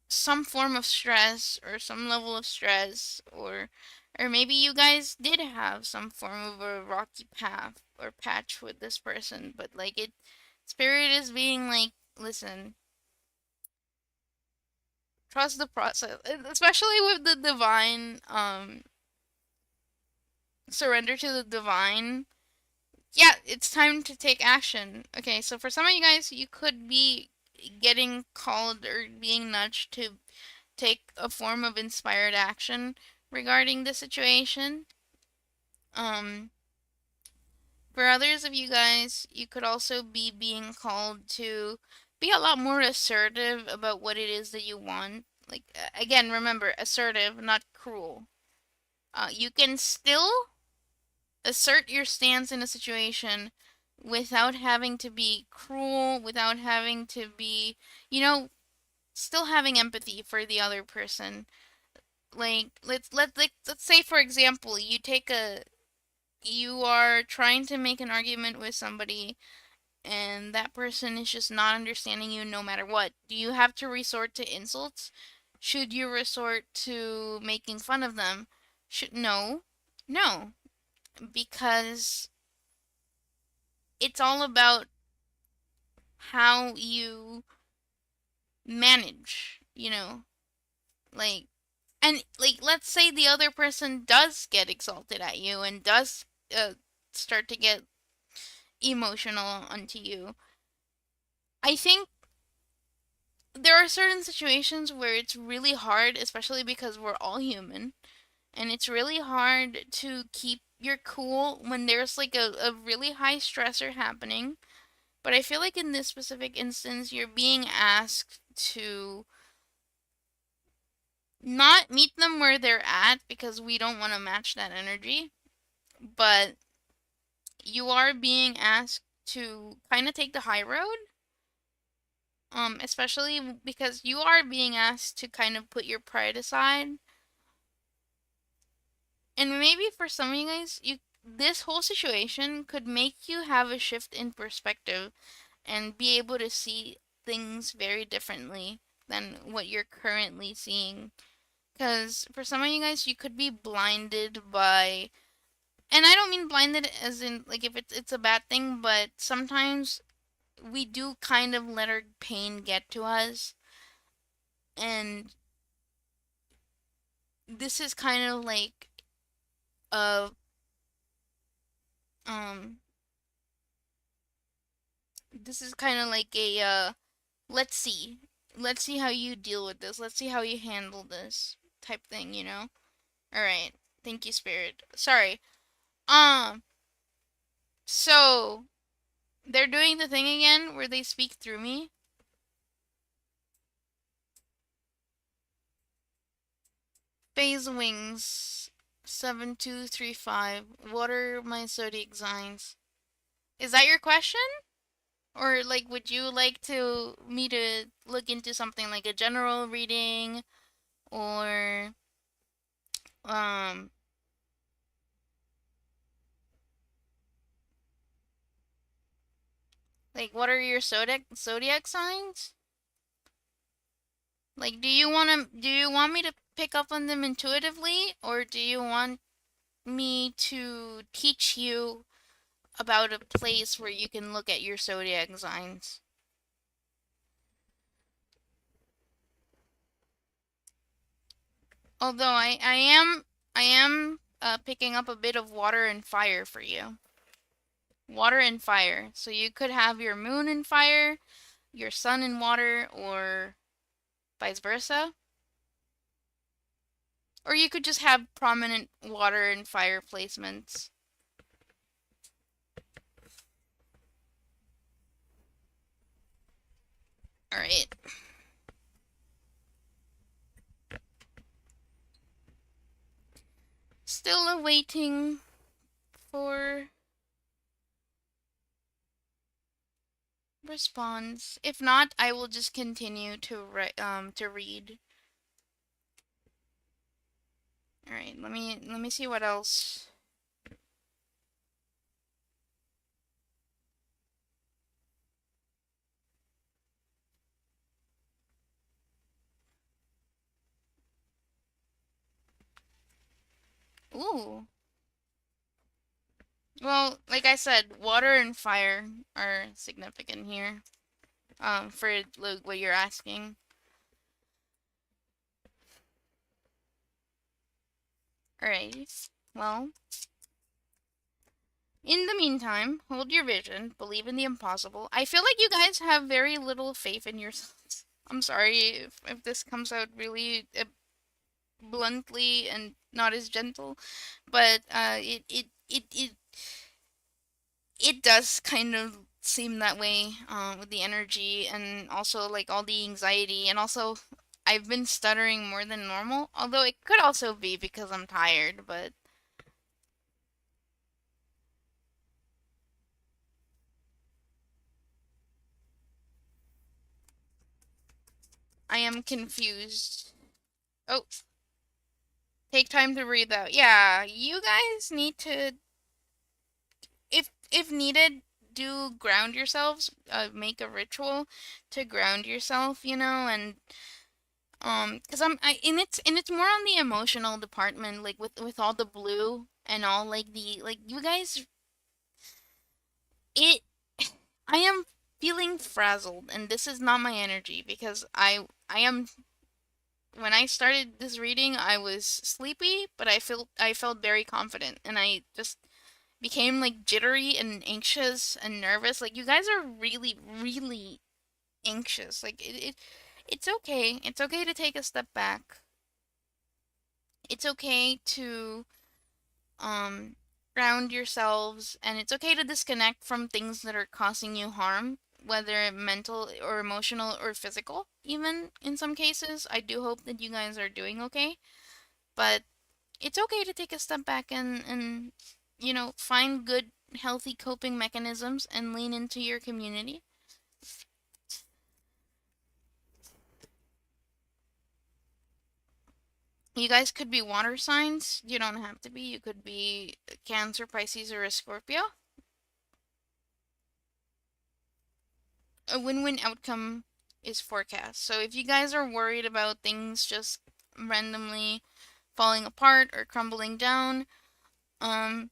some form of stress or some level of stress, or maybe you guys did have some form of a rocky path or patch with this person, but like it spirit is being like, listen, trust the process, especially with the divine, surrender to the divine. Yeah, it's time to take action. Okay, so for some of you guys, you could be getting called or being nudged to take a form of inspired action regarding the situation. Um, for others of you guys, you could also be being called to be a lot more assertive about what it is that you want. Like, again, remember, assertive, not cruel. You can still assert your stance in a situation without having to be cruel, without having to be, you know, still having empathy for the other person. Like let's say for example, you are trying to make an argument with somebody and that person is just not understanding you no matter what. Do you have to resort to insults? Should you resort to making fun of them? Should no. No, because it's all about how you manage, like, and like let's say the other person does get exalted at you and does start to get emotional onto you. I think there are certain situations where it's really hard, especially because we're all human, and it's really hard to keep your cool when there's like a really high stressor happening. But I feel like in this specific instance, you're being asked to not meet them where they're at because we don't want to match that energy, but you are being asked to kind of take the high road, especially because you are being asked to kind of put your pride aside. And maybe for some of you guys, this whole situation could make you have a shift in perspective and be able to see things very differently than what you're currently seeing. Because for some of you guys, you could be blinded by, and I don't mean blinded as in like if it's a bad thing, but sometimes we do kind of let our pain get to us, and this is kind of like a um this is kind of like a let's see, let's see how you deal with this, let's see how you handle this type thing, you know. All right, thank you, spirit. Sorry. um so they're doing the thing again where they speak through me. Phase wings 7235. What are my zodiac signs? Is that your question? Or like, would you like to me to look into something like a general reading, or um, like what are your zodiac signs? Like, do you want me to pick up on them intuitively, or do you want me to teach you about a place where you can look at your zodiac signs? Although I am picking up a bit of water and fire for you. Water and fire. So you could have your moon in fire, your sun in water, or vice versa. Or you could just have prominent water and fire placements. Alright. Still awaiting for response. If not, I will just continue to read. All right, let me see what else. Ooh. Well, like I said, water and fire are significant here. For like, what you're asking. All right. Well, in the meantime, hold your vision, believe in the impossible. I feel like you guys have very little faith in yourselves. I'm sorry if this comes out really bluntly and not as gentle, but it does kind of seem that way with the energy and also like all the anxiety, and also I've been stuttering more than normal, although it could also be because I'm tired, but I am confused. Oh, take time to breathe out. Yeah, you guys need to, if needed, do ground yourselves. Make a ritual to ground yourself, and because and it's more on the emotional department, like with all the blue and all like the like you guys, it I am feeling frazzled, and this is not my energy because I am when I started this reading I was sleepy, but I felt very confident, and I just became like jittery and anxious and nervous. Like you guys are really anxious. Like it's okay. It's okay to take a step back. It's okay to um ground yourselves, and it's okay to disconnect from things that are causing you harm, whether mental or emotional or physical. Even in some cases, I do hope that you guys are doing okay, but it's okay to take a step back and find good healthy coping mechanisms and lean into your community. You guys could be water signs. You don't have to be. You could be Cancer, Pisces, or a Scorpio. A win-win outcome is forecast. So if you guys are worried about things just randomly falling apart or crumbling down, um,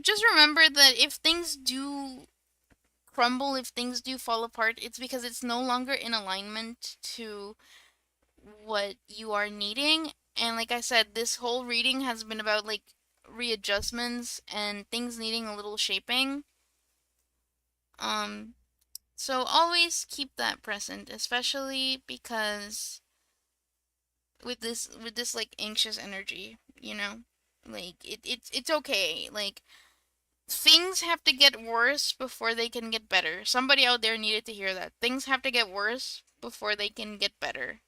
just remember that if things do crumble, if things do fall apart, it's because it's no longer in alignment to what you are needing. And like I said, this whole reading has been about like readjustments and things needing a little shaping. Um, so always keep that present, especially because with this like anxious energy, like it's okay. Like things have to get worse before they can get better. Somebody out there needed to hear that. Things have to get worse before they can get better.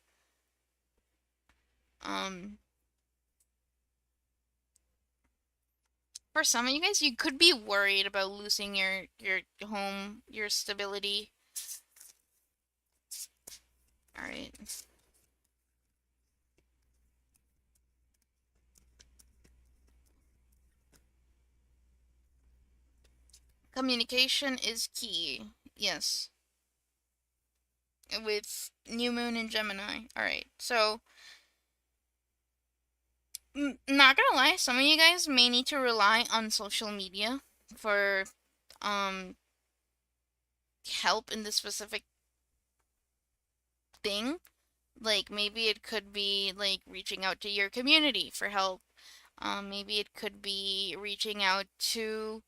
Um For some of you guys, you could be worried about losing your home, your stability. All right. Communication is key. Yes. With New Moon and Gemini. All right. So, not gonna lie, some of you guys may need to rely on social media for um help in this specific thing. Like maybe it could be like reaching out to your community for help. Maybe it could be reaching out to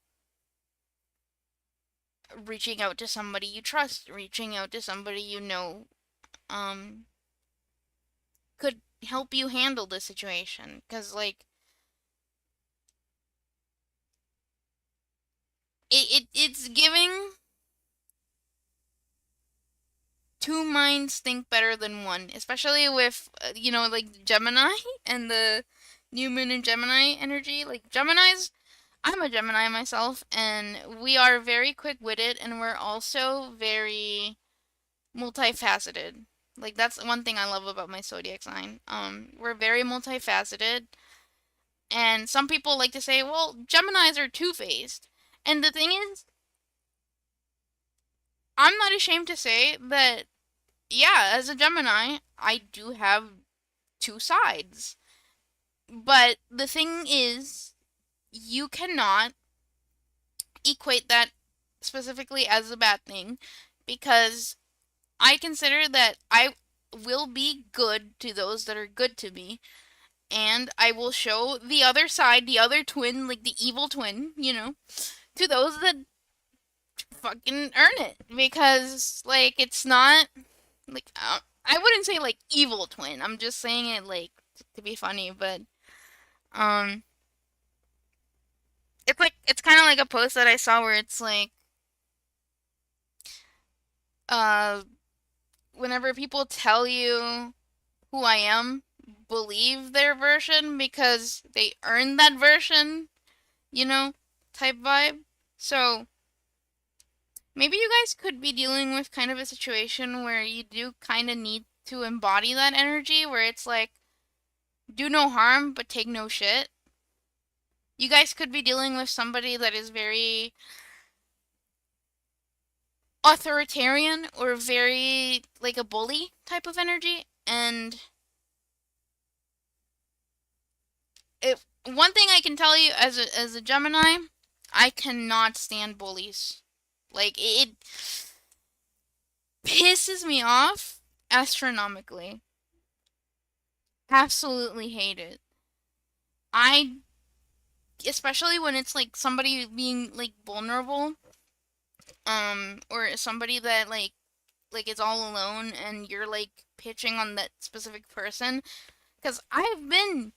somebody you trust, reaching out to somebody you know um could help you handle the situation. Cause like it's giving two minds think better than one, especially with like Gemini and the new moon in Gemini energy. Like Gemini's, I'm a Gemini myself, and we are very quick-witted, and we're also very multifaceted. Like that's one thing I love about my zodiac sign. We're very multifaceted, and some people like to say, "Well, Geminis are two-faced." And the thing is, I'm not ashamed to say that yeah, as a Gemini, I do have two sides. But the thing is, you cannot equate that specifically as a bad thing because I consider that I will be good to those that are good to me, and I will show the other side, the other twin, like the evil twin, to those that fucking earn it. Because, like, it's not, like, I wouldn't say, like, evil twin. I'm just saying it, like, to be funny, but, um, it's kind of like a post that I saw where it's like, uh, whenever people tell you who I am, believe their version because they earned that version, you know, type vibe. So maybe you guys could be dealing with kind of a situation where you do kind of need to embody that energy where it's like, do no harm but take no shit. You guys could be dealing with somebody that is very authoritarian or very like a bully type of energy. And one thing I can tell you as a Gemini, I cannot stand bullies. Like it pisses me off astronomically. Absolutely hate it. I especially when it's like somebody being like vulnerable, or somebody that like is all alone and you're like pitching on that specific person. Because I've been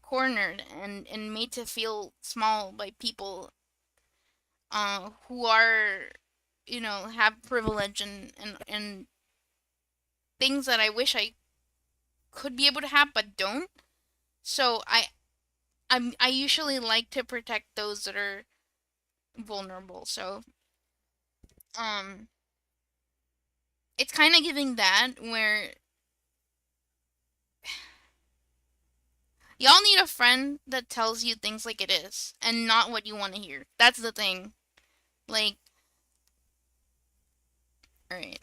cornered and made to feel small by people who are have privilege and things that I wish I could be able to have but don't. So I usually like to protect those that are vulnerable. So um it's kind of giving that where y'all need a friend that tells you things like it is and not what you want to hear. That's the thing. Like, all right.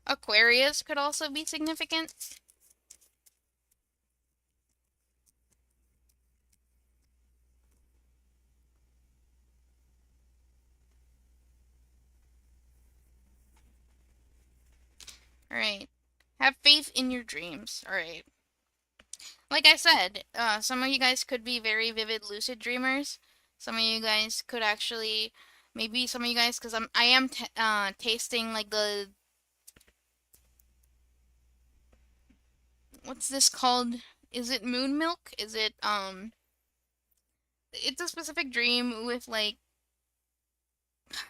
Aquarius could also be significant. All right. Have faith in your dreams. All right. Like I said, some of you guys could be very vivid lucid dreamers. Some of you guys could actually, maybe some of you guys, because I am tasting like what's this called? Is it moon milk? Is it it's a specific dream with like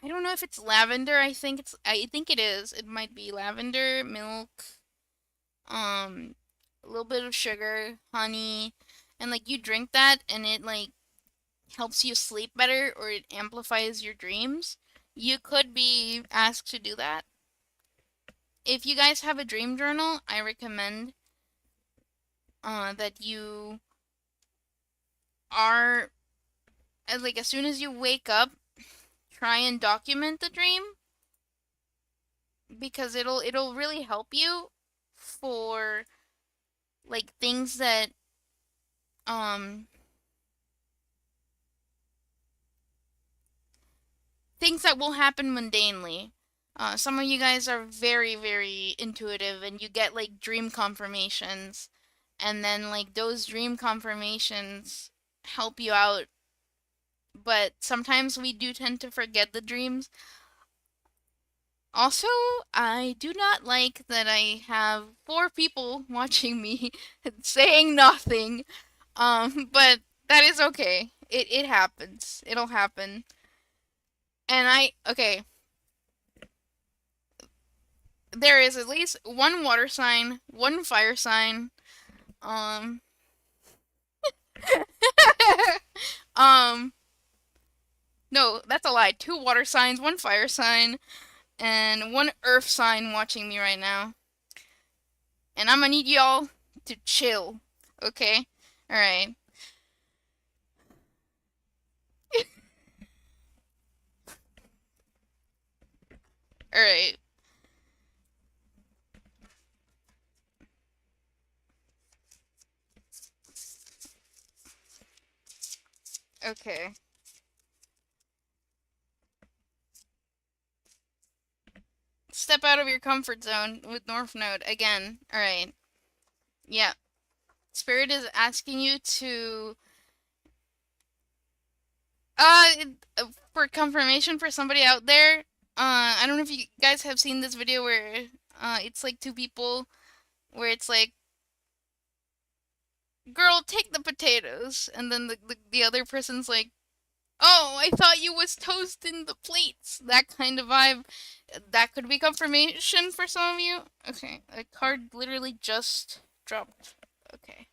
I don't know if it's lavender. I think it is. It might be lavender milk, um, a little bit of sugar, honey, and like you drink that and it like helps you sleep better or it amplifies your dreams, you could be asked to do that. If you guys have a dream journal, I recommend that you are like as soon as you wake up, try and document the dream because it'll really help you for like um things that will happen mundanely. Some of you guys are very, very intuitive and you get like dream confirmations, and then like those dream confirmations help you out. But sometimes we do tend to forget the dreams. Also, I do not like that I have four people watching me saying nothing. But that is okay. It happens. It'll happen. And okay, there is at least one water sign, one fire sign. Um, um, no, that's a lie. Two water signs, one fire sign, and one earth sign watching me right now. And I'm gonna need y'all to chill, okay? Alright. Alright. Okay. Step out of your comfort zone with North Node again. Alright. Yeah. Spirit is asking you to uh for confirmation for somebody out there. I don't know if you guys have seen this video where it's like two people where it's like, girl, take the potatoes, and then the other person's like, oh, I thought you was toasting the plates. That kind of vibe. That could be confirmation for some of you. Okay, a card literally just dropped. Okay.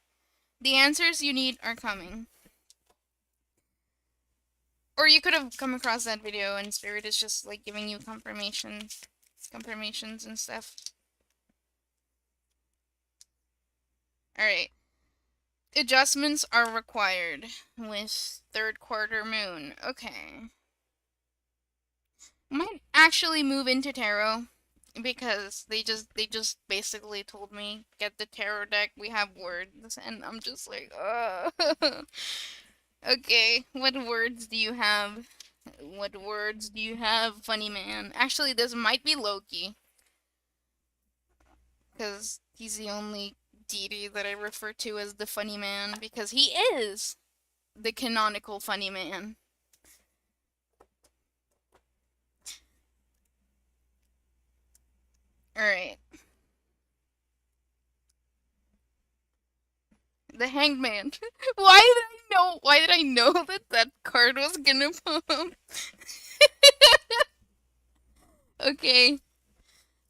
The answers you need are coming. Or you could have come across that video and Spirit is just like giving you confirmations and stuff. Alright. Adjustments are required with third quarter moon. Okay. Might actually move into tarot because they just basically told me get the tarot deck. We have words, and I'm just like, okay, what words do you have? What words do you have, funny man? Actually, this might be Loki because he's the only deity that I refer to as the funny man because he is the canonical funny man. Alright. The Hangman. Why did I know that that card was gonna pop? Okay.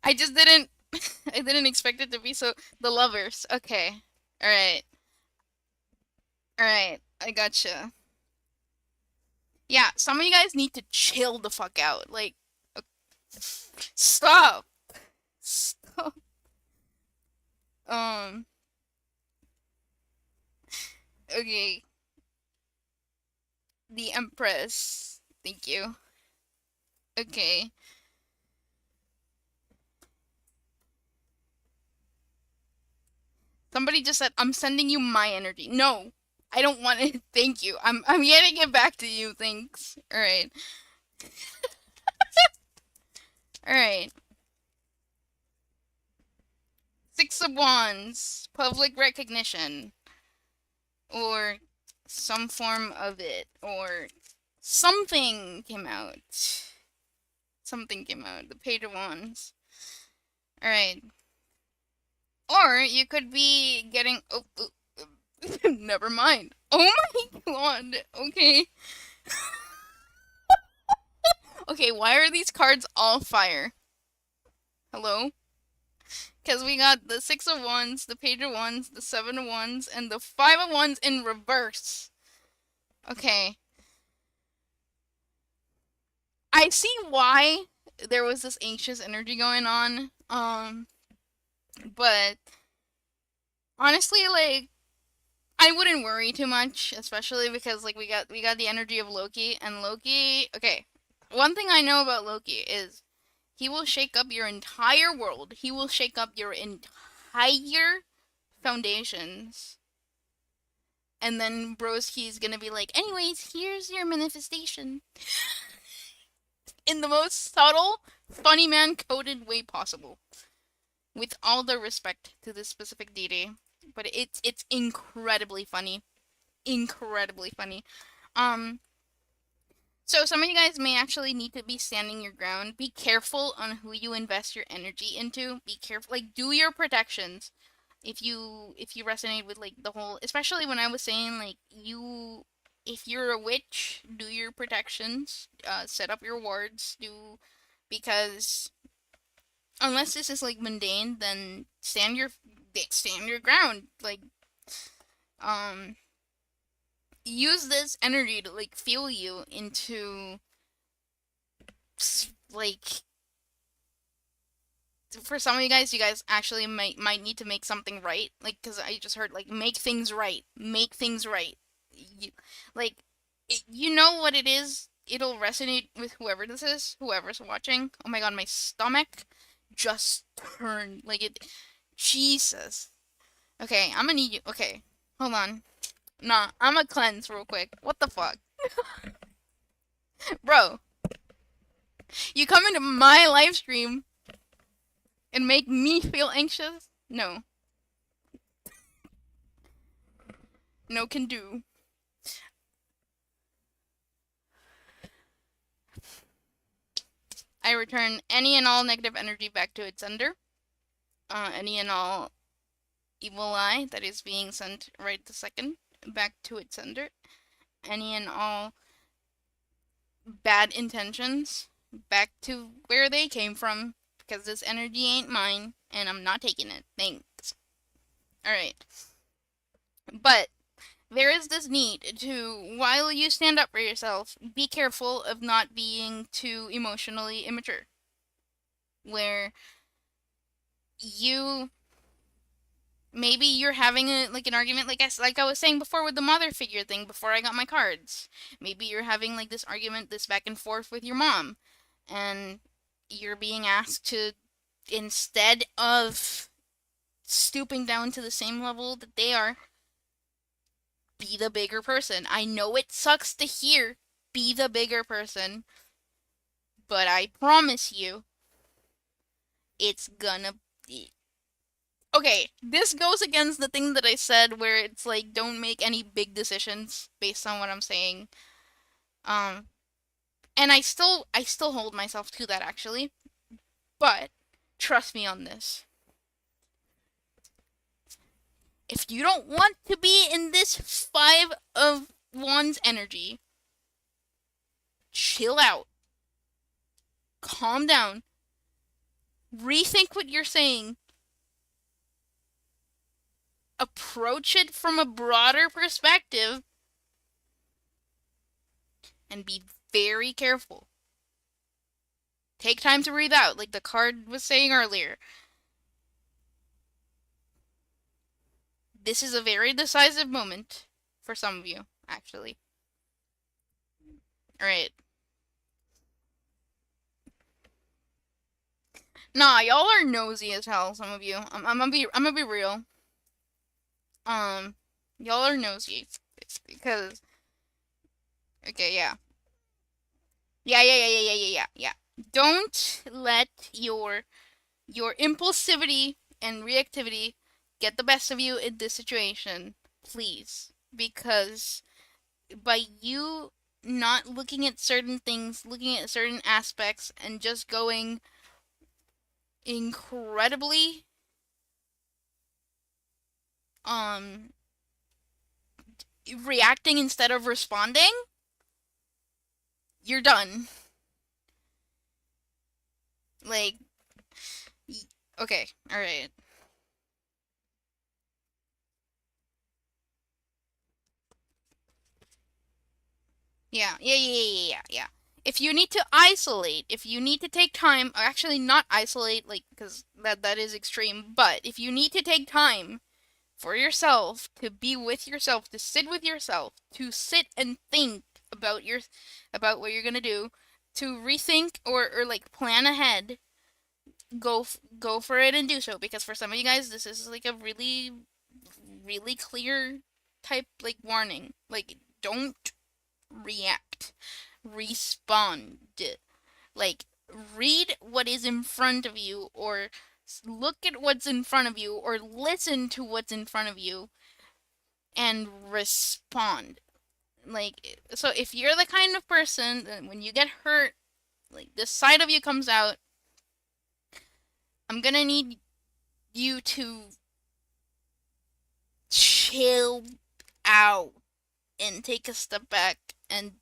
I just didn't I didn't expect it to be so the Lovers. Okay. Alright. Alright. I gotcha. Yeah, some of you guys need to chill the fuck out. Like, stop. Stop. Um, okay. The Empress. Thank you. Okay. Somebody just said, I'm sending you my energy. No, I don't want it. Thank you. I'm getting it back to you. Thanks. Alright. Alright. Six of Wands. Public recognition. Or some form of it. Or something came out. Something came out. The Page of Wands. Alright. Or you could be getting. Never mind. Oh my god. Okay. Okay, why are these cards all fire? Hello? Because we got the Six of Wands, the Page of Wands, the Seven of Wands, and the Five of Wands in reverse. Okay. I see why there was this anxious energy going on. But honestly, like, I wouldn't worry too much, especially because like we got the energy of Loki, and Loki. Okay, one thing I know about Loki is he will shake up your entire world. He will shake up your entire foundations. And then Broski's gonna be like, anyways, here's your manifestation. In the most subtle, funny man coded way possible. With all the respect to this specific deity. But it's incredibly funny. Incredibly funny. Um so some of you guys may actually need to be standing your ground. Be careful on who you invest your energy into. Be careful, like do your protections. If you resonate with like the whole, especially when I was saying like you, if you're a witch, do your protections, set up your wards, do, because unless this is like mundane, then stand your ground. Like um use this energy to like fuel you into like, for some of you guys actually might need to make something right. Like, because I just heard like make things right, make things right. You, like, you know what it is. It'll resonate with whoever this is, whoever's watching. Oh my god, my stomach just turned like it. Jesus. Okay, I'm gonna need you. Okay, hold on. Nah, I'm gonna cleanse real quick. What the fuck, bro? You come into my live stream and make me feel anxious? No, no can do. I return any and all negative energy back to its sender. Any and all evil eye that is being sent right this second back to its sender. Any and all bad intentions back to where they came from, because this energy ain't mine and I'm not taking it. Thanks. Alright. But there is this need to, while you stand up for yourself, be careful of not being too emotionally immature. Where you, maybe you're having like an argument, like I was saying before with the mother figure thing before I got my cards. Maybe you're having like this argument, this back and forth with your mom, and you're being asked to, instead of stooping down to the same level that they are, be the bigger person. I know it sucks to hear, be the bigger person, but I promise you, it's gonna be. Okay, this goes against the thing that I said where it's like don't make any big decisions based on what I'm saying. Um and I still hold myself to that actually. But trust me on this. If you don't want to be in this 5 of wands energy, chill out. Calm down. Rethink what you're saying. Approach it from a broader perspective and be very careful. Take time to breathe out, like the card was saying earlier. This is a very decisive moment for some of you, actually. Alright. Nah, y'all are nosy as hell, some of you. I'm gonna be real. Y'all are nosy. It's because, okay, yeah. Yeah. Don't let your impulsivity and reactivity get the best of you in this situation, please. Because by you not looking at certain things, looking at certain aspects, and just going incredibly um reacting instead of responding, you're done. Like, Okay, all right. Yeah. If you need to isolate, if you need to take time, or actually not isolate, like, because that is extreme, but if you need to take time for yourself, to be with yourself, to sit with yourself, to sit and think about about what you're gonna do, to rethink or like plan ahead, go for it and do so. Because for some of you guys, this is like a really clear type like warning. Like, don't react, respond. Like, read what is in front of you, or look at what's in front of you, or listen to what's in front of you and respond. Like, so if you're the kind of person that when you get hurt, like this side of you comes out, I'm gonna need you to chill out and take a step back and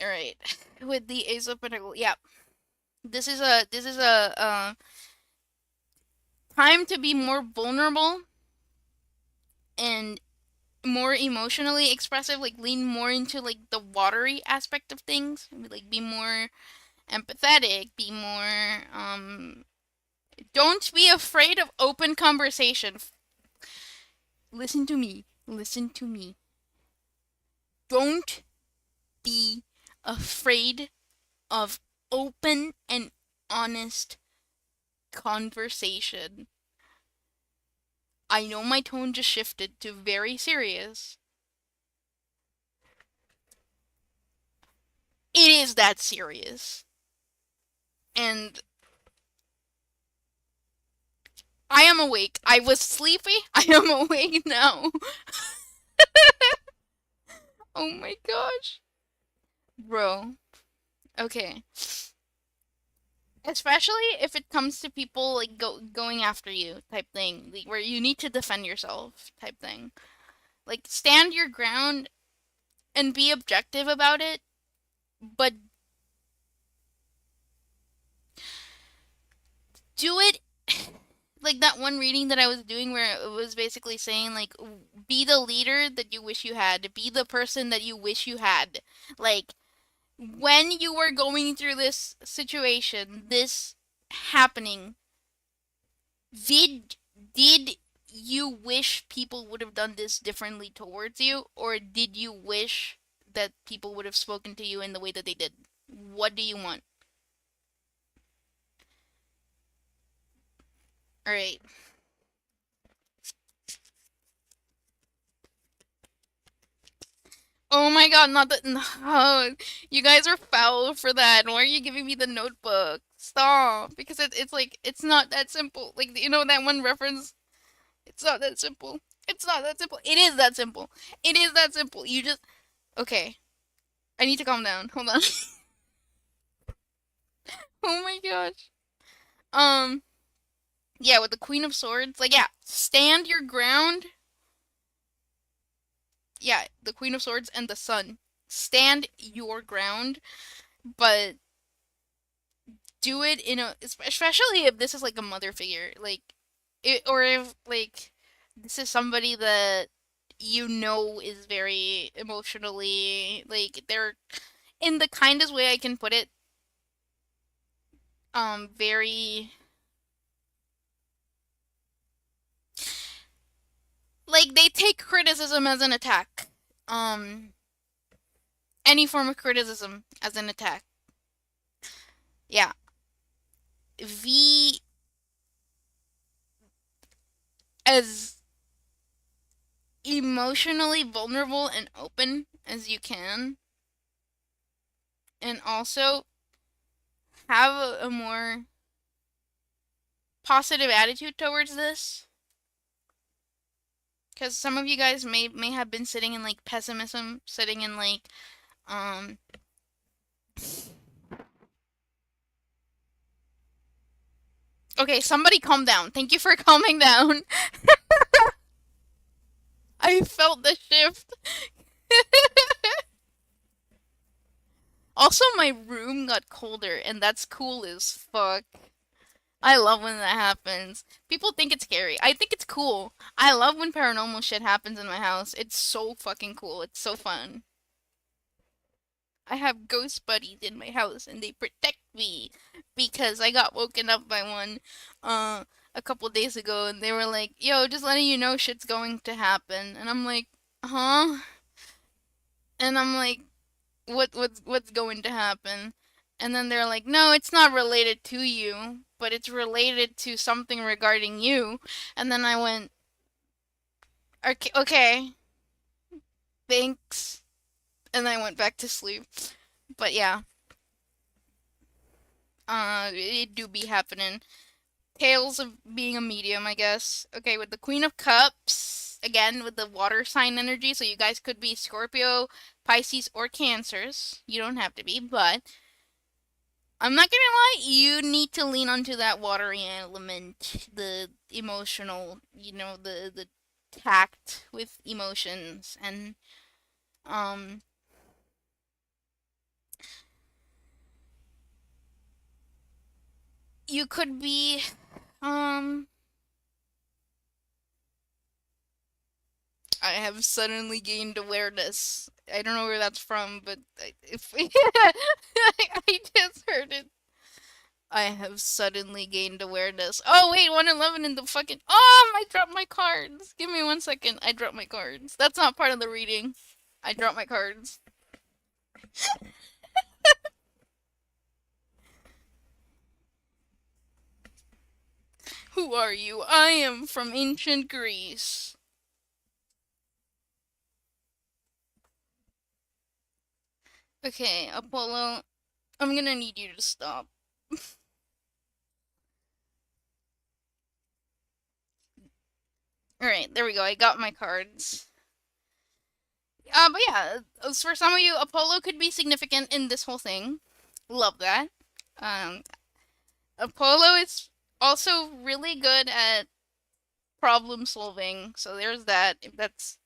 all right with the Ace of Pentacles. Yeah, this is a time to be more vulnerable and more emotionally expressive, like lean more into like the watery aspect of things, like be more empathetic, be more don't be afraid of open conversation. Listen to me. Listen to me. Don't be afraid of open and honest conversation. I know my tone just shifted to very serious. It is that serious. And I am awake. I was sleepy. I am awake now. Oh my gosh. Bro. Okay. Especially if it comes to people like going after you type thing, like, where you need to defend yourself type thing. Like, stand your ground and be objective about it, but do it like that one reading that I was doing where it was basically saying like, be the leader that you wish you had, be the person that you wish you had. Like, when you were going through this situation, this happening, did did you wish people would have done this differently towards you, or did you wish that people would have spoken to you in the way that they did? What do you want? All right. Oh my god, not that. No. You guys are foul for that. Why are you giving me the notebook? Stop. Because it's like, it's not that simple. Like, you know that one reference? It's not that simple. It's not that simple. It is that simple. It is that simple. You just. Okay. I need to calm down. Hold on. Oh my gosh. Um, yeah, with the Queen of Swords, like, yeah, stand your ground. Yeah, the Queen of Swords and the Sun. Stand your ground, but do it in a, especially if this is like a mother figure, like, or if like this is somebody that you know is very emotionally, like, they're in the kindest way I can put it, very, like, they take criticism as an attack. Um, any form of criticism as an attack. Yeah. Be as emotionally vulnerable and open as you can, and also have a more positive attitude towards this. Because some of you guys may have been sitting in like pessimism, sitting in like, um okay, somebody calm down. Thank you for calming down. I felt the shift. Also, my room got colder, and that's cool as fuck. I love when that happens. People think it's scary. I think it's cool. I love when paranormal shit happens in my house. It's so fucking cool. It's so fun. I have ghost buddies in my house and they protect me because I got woken up by one uh a couple days ago and they were like, "Yo, just letting you know shit's going to happen." And I'm like, "Huh?" And I'm like, what's going to happen?" And then they're like, "No, it's not related to you, but it's related to something regarding you." And then I went, "Okay, okay, thanks." And I went back to sleep. But yeah, it do be happening. Tales of being a medium, I guess. Okay, with the Queen of Cups, again with the water sign energy, so you guys could be Scorpio, Pisces, or Cancers. You don't have to be, but I'm not gonna lie, you need to lean onto that watery element, the emotional, the tact with emotions, and um, you could be um. I have suddenly gained awareness. I don't know where that's from, but if I just heard it. I have suddenly gained awareness. Oh wait, 111 in the fucking. Oh, I dropped my cards. Give me 1 second. I dropped my cards. That's not part of the reading. I dropped my cards. Who are you? I am from ancient Greece. Okay, Apollo, I'm gonna need you to stop. Alright, there we go. I got my cards. But yeah, for some of you, Apollo could be significant in this whole thing. Love that. Um, Apollo is also really good at problem solving, so there's that. If that's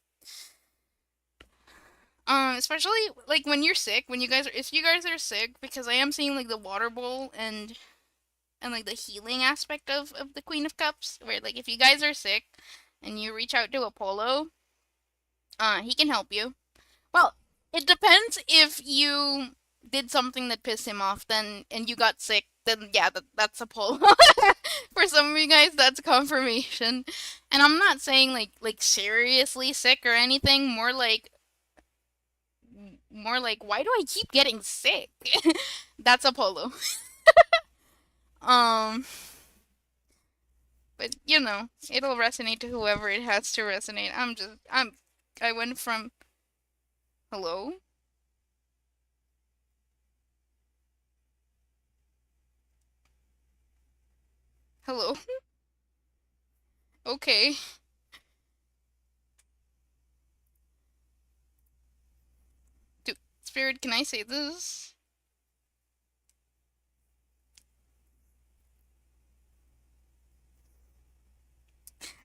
especially like when you're sick, if you guys are sick, because I am seeing like the water bowl and like the healing aspect of the Queen of Cups, where like if you guys are sick and you reach out to Apollo, he can help you. Well, it depends if you did something that pissed him off, then and you got sick, then yeah, that's a pull. For some of you guys, that's confirmation. And I'm not saying like seriously sick or anything, more like why do I keep getting sick? That's Apollo. Um, but it'll resonate to whoever it has to resonate. I went from hello, hello, okay. Spirit, can I say this?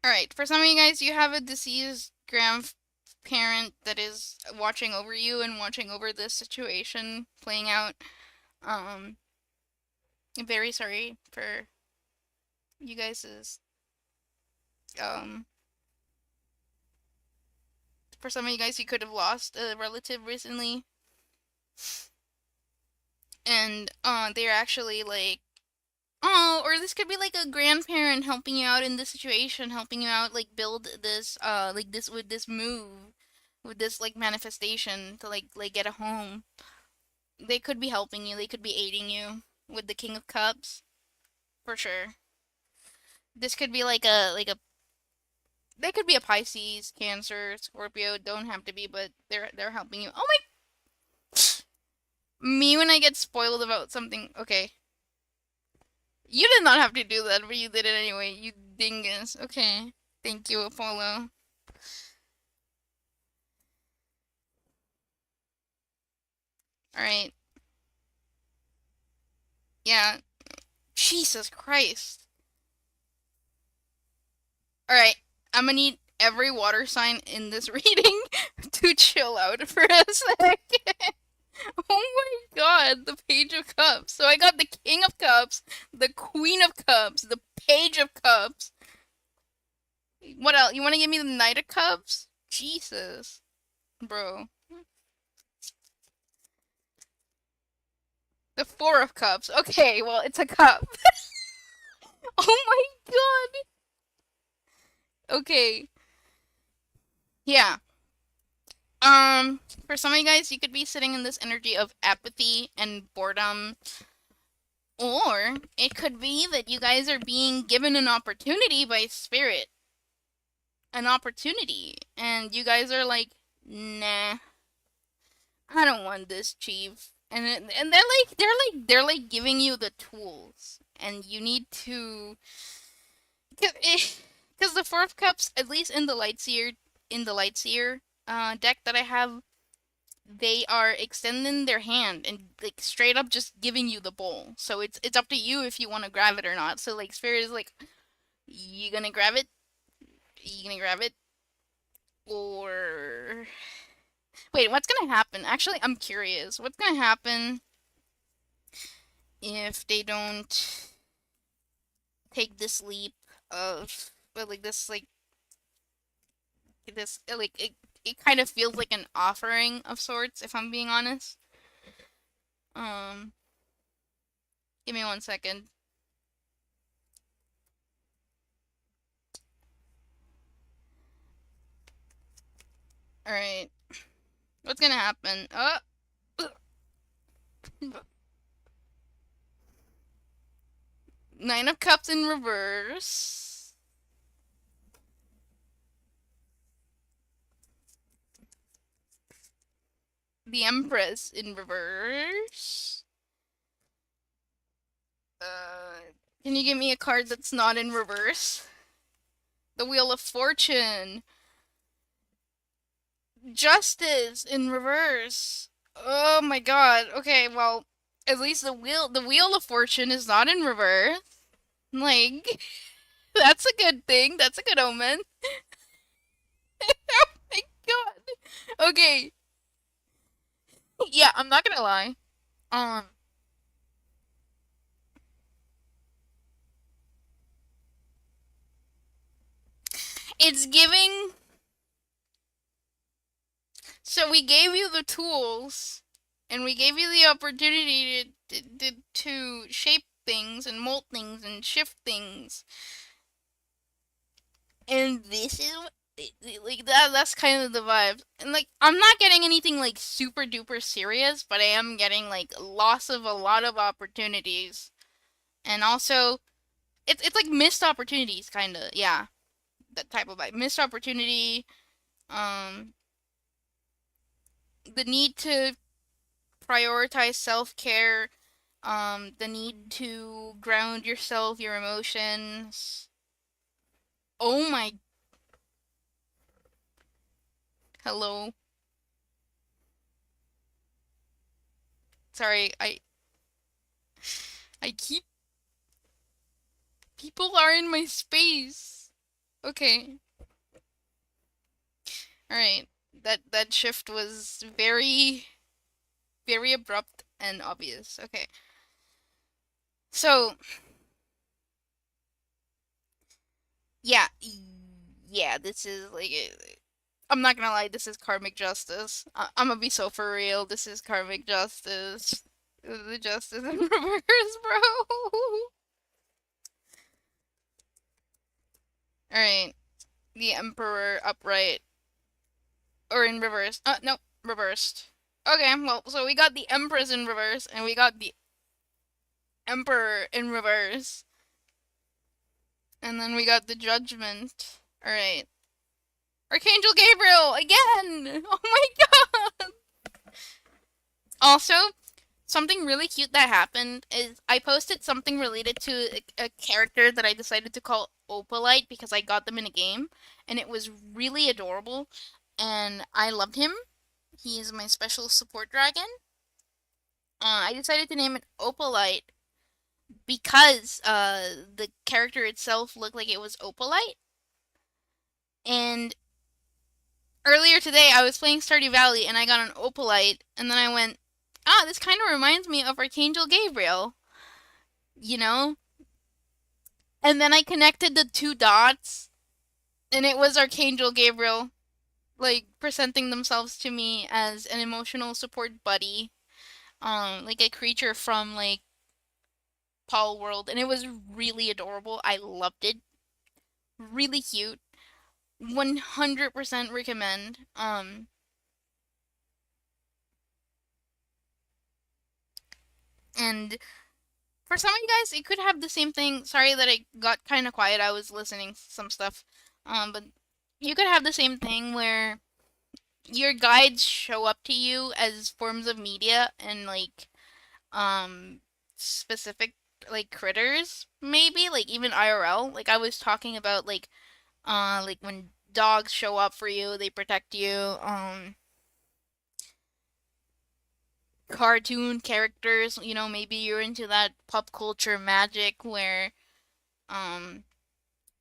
Alright, for some of you guys, you have a deceased grandparent that is watching over you and watching over this situation playing out. Um, I'm very sorry for you guys' um for some of you guys you could have lost a relative recently and they're actually like oh, or this could be like a grandparent helping you out in this situation, helping you out like build this like this with this move, with this like manifestation to like get a home. They could be helping you, they could be aiding you with the King of Cups for sure. This could be like a they could be a Pisces, Cancer, Scorpio, don't have to be, but they're helping you. Oh my me when I get spoiled about something. Okay. You did not have to do that, but you did it anyway, you dingus. Okay. Thank you, Apollo. Alright. Yeah. Jesus Christ. Alright. I'm gonna need every water sign in this reading to chill out for a sec. Oh my god, the Page of Cups. So I got the King of Cups, the Queen of Cups, the Page of Cups. What else? You want to give me the Knight of Cups? Jesus, bro. The Four of Cups. Okay, well, it's a cup. Oh my god. Okay. Yeah. For some of you guys, you could be sitting in this energy of apathy and boredom, or it could be that you guys are being given an opportunity by spirit. An opportunity, and you guys are like, nah, I don't want this, chief. And they're like giving you the tools, and you need to, because the Four of Cups, at least in the Lightseer deck that I have, they are extending their hand and like straight up just giving you the bowl. So it's up to you if you want to grab it or not. So like Spirit is like, you gonna grab it? You gonna grab it? Or wait, what's gonna happen? Actually, I'm curious. What's gonna happen if they don't take this leap of, well, like this, like it kind of feels like an offering of sorts, if I'm being honest. Um, Give me 1 second. All right, what's gonna happen? Nine of Cups in reverse. The Empress in reverse. Can you give me a card that's not in reverse? The Wheel of Fortune. Justice in reverse. Oh my god. Okay, well, at least the Wheel of Fortune is not in reverse. Like, that's a good thing. That's a good omen. Oh my god. Okay. Yeah, I'm not gonna lie. Um, it's giving. So we gave you the tools, and we gave you the opportunity to shape things and mold things and shift things. And this is like that's kind of the vibe. And like I'm not getting anything like super duper serious, but I am getting like loss of a lot of opportunities. And also it's like missed opportunities kind of. Yeah. That type of vibe. Missed opportunity, um the need to prioritize self-care, the need to ground yourself, your emotions. Oh my, hello. Sorry, I keep people are in my space. Okay. All right. That shift was very abrupt and obvious. Okay. So, yeah. Yeah, this is like I'm not gonna lie, this is karmic justice. I'm gonna be so for real. This is karmic justice. The justice in reverse, bro. All right. The Emperor upright or in reverse. No, reversed. Okay, well, so we got the Empress in reverse and we got the Emperor in reverse. And then we got the Judgment. All right. Archangel Gabriel again. Oh my god. Also, something really cute that happened is I posted something related to a character that I decided to call Opalite because I got them in a game, and it was really adorable, and I loved him. He is my special support dragon. I decided to name it Opalite because the character itself looked like it was Opalite. And earlier today I was playing Stardew Valley and I got an Opalite, and then I went, this kind of reminds me of Archangel Gabriel, you know? And then I connected the two dots, and it was Archangel Gabriel, like, presenting themselves to me as an emotional support buddy, like a creature from, like, Paul World, and it was really adorable. I loved it. Really cute. 100% recommend. And for some of you guys, it could have the same thing. Sorry that I got kind of quiet. I was listening to some stuff. But you could have the same thing where your guides show up to you as forms of media and like specific like critters, maybe like even IRL. Like I was talking about like when dogs show up for you, they protect you. Cartoon characters, maybe you're into that pop culture magic where um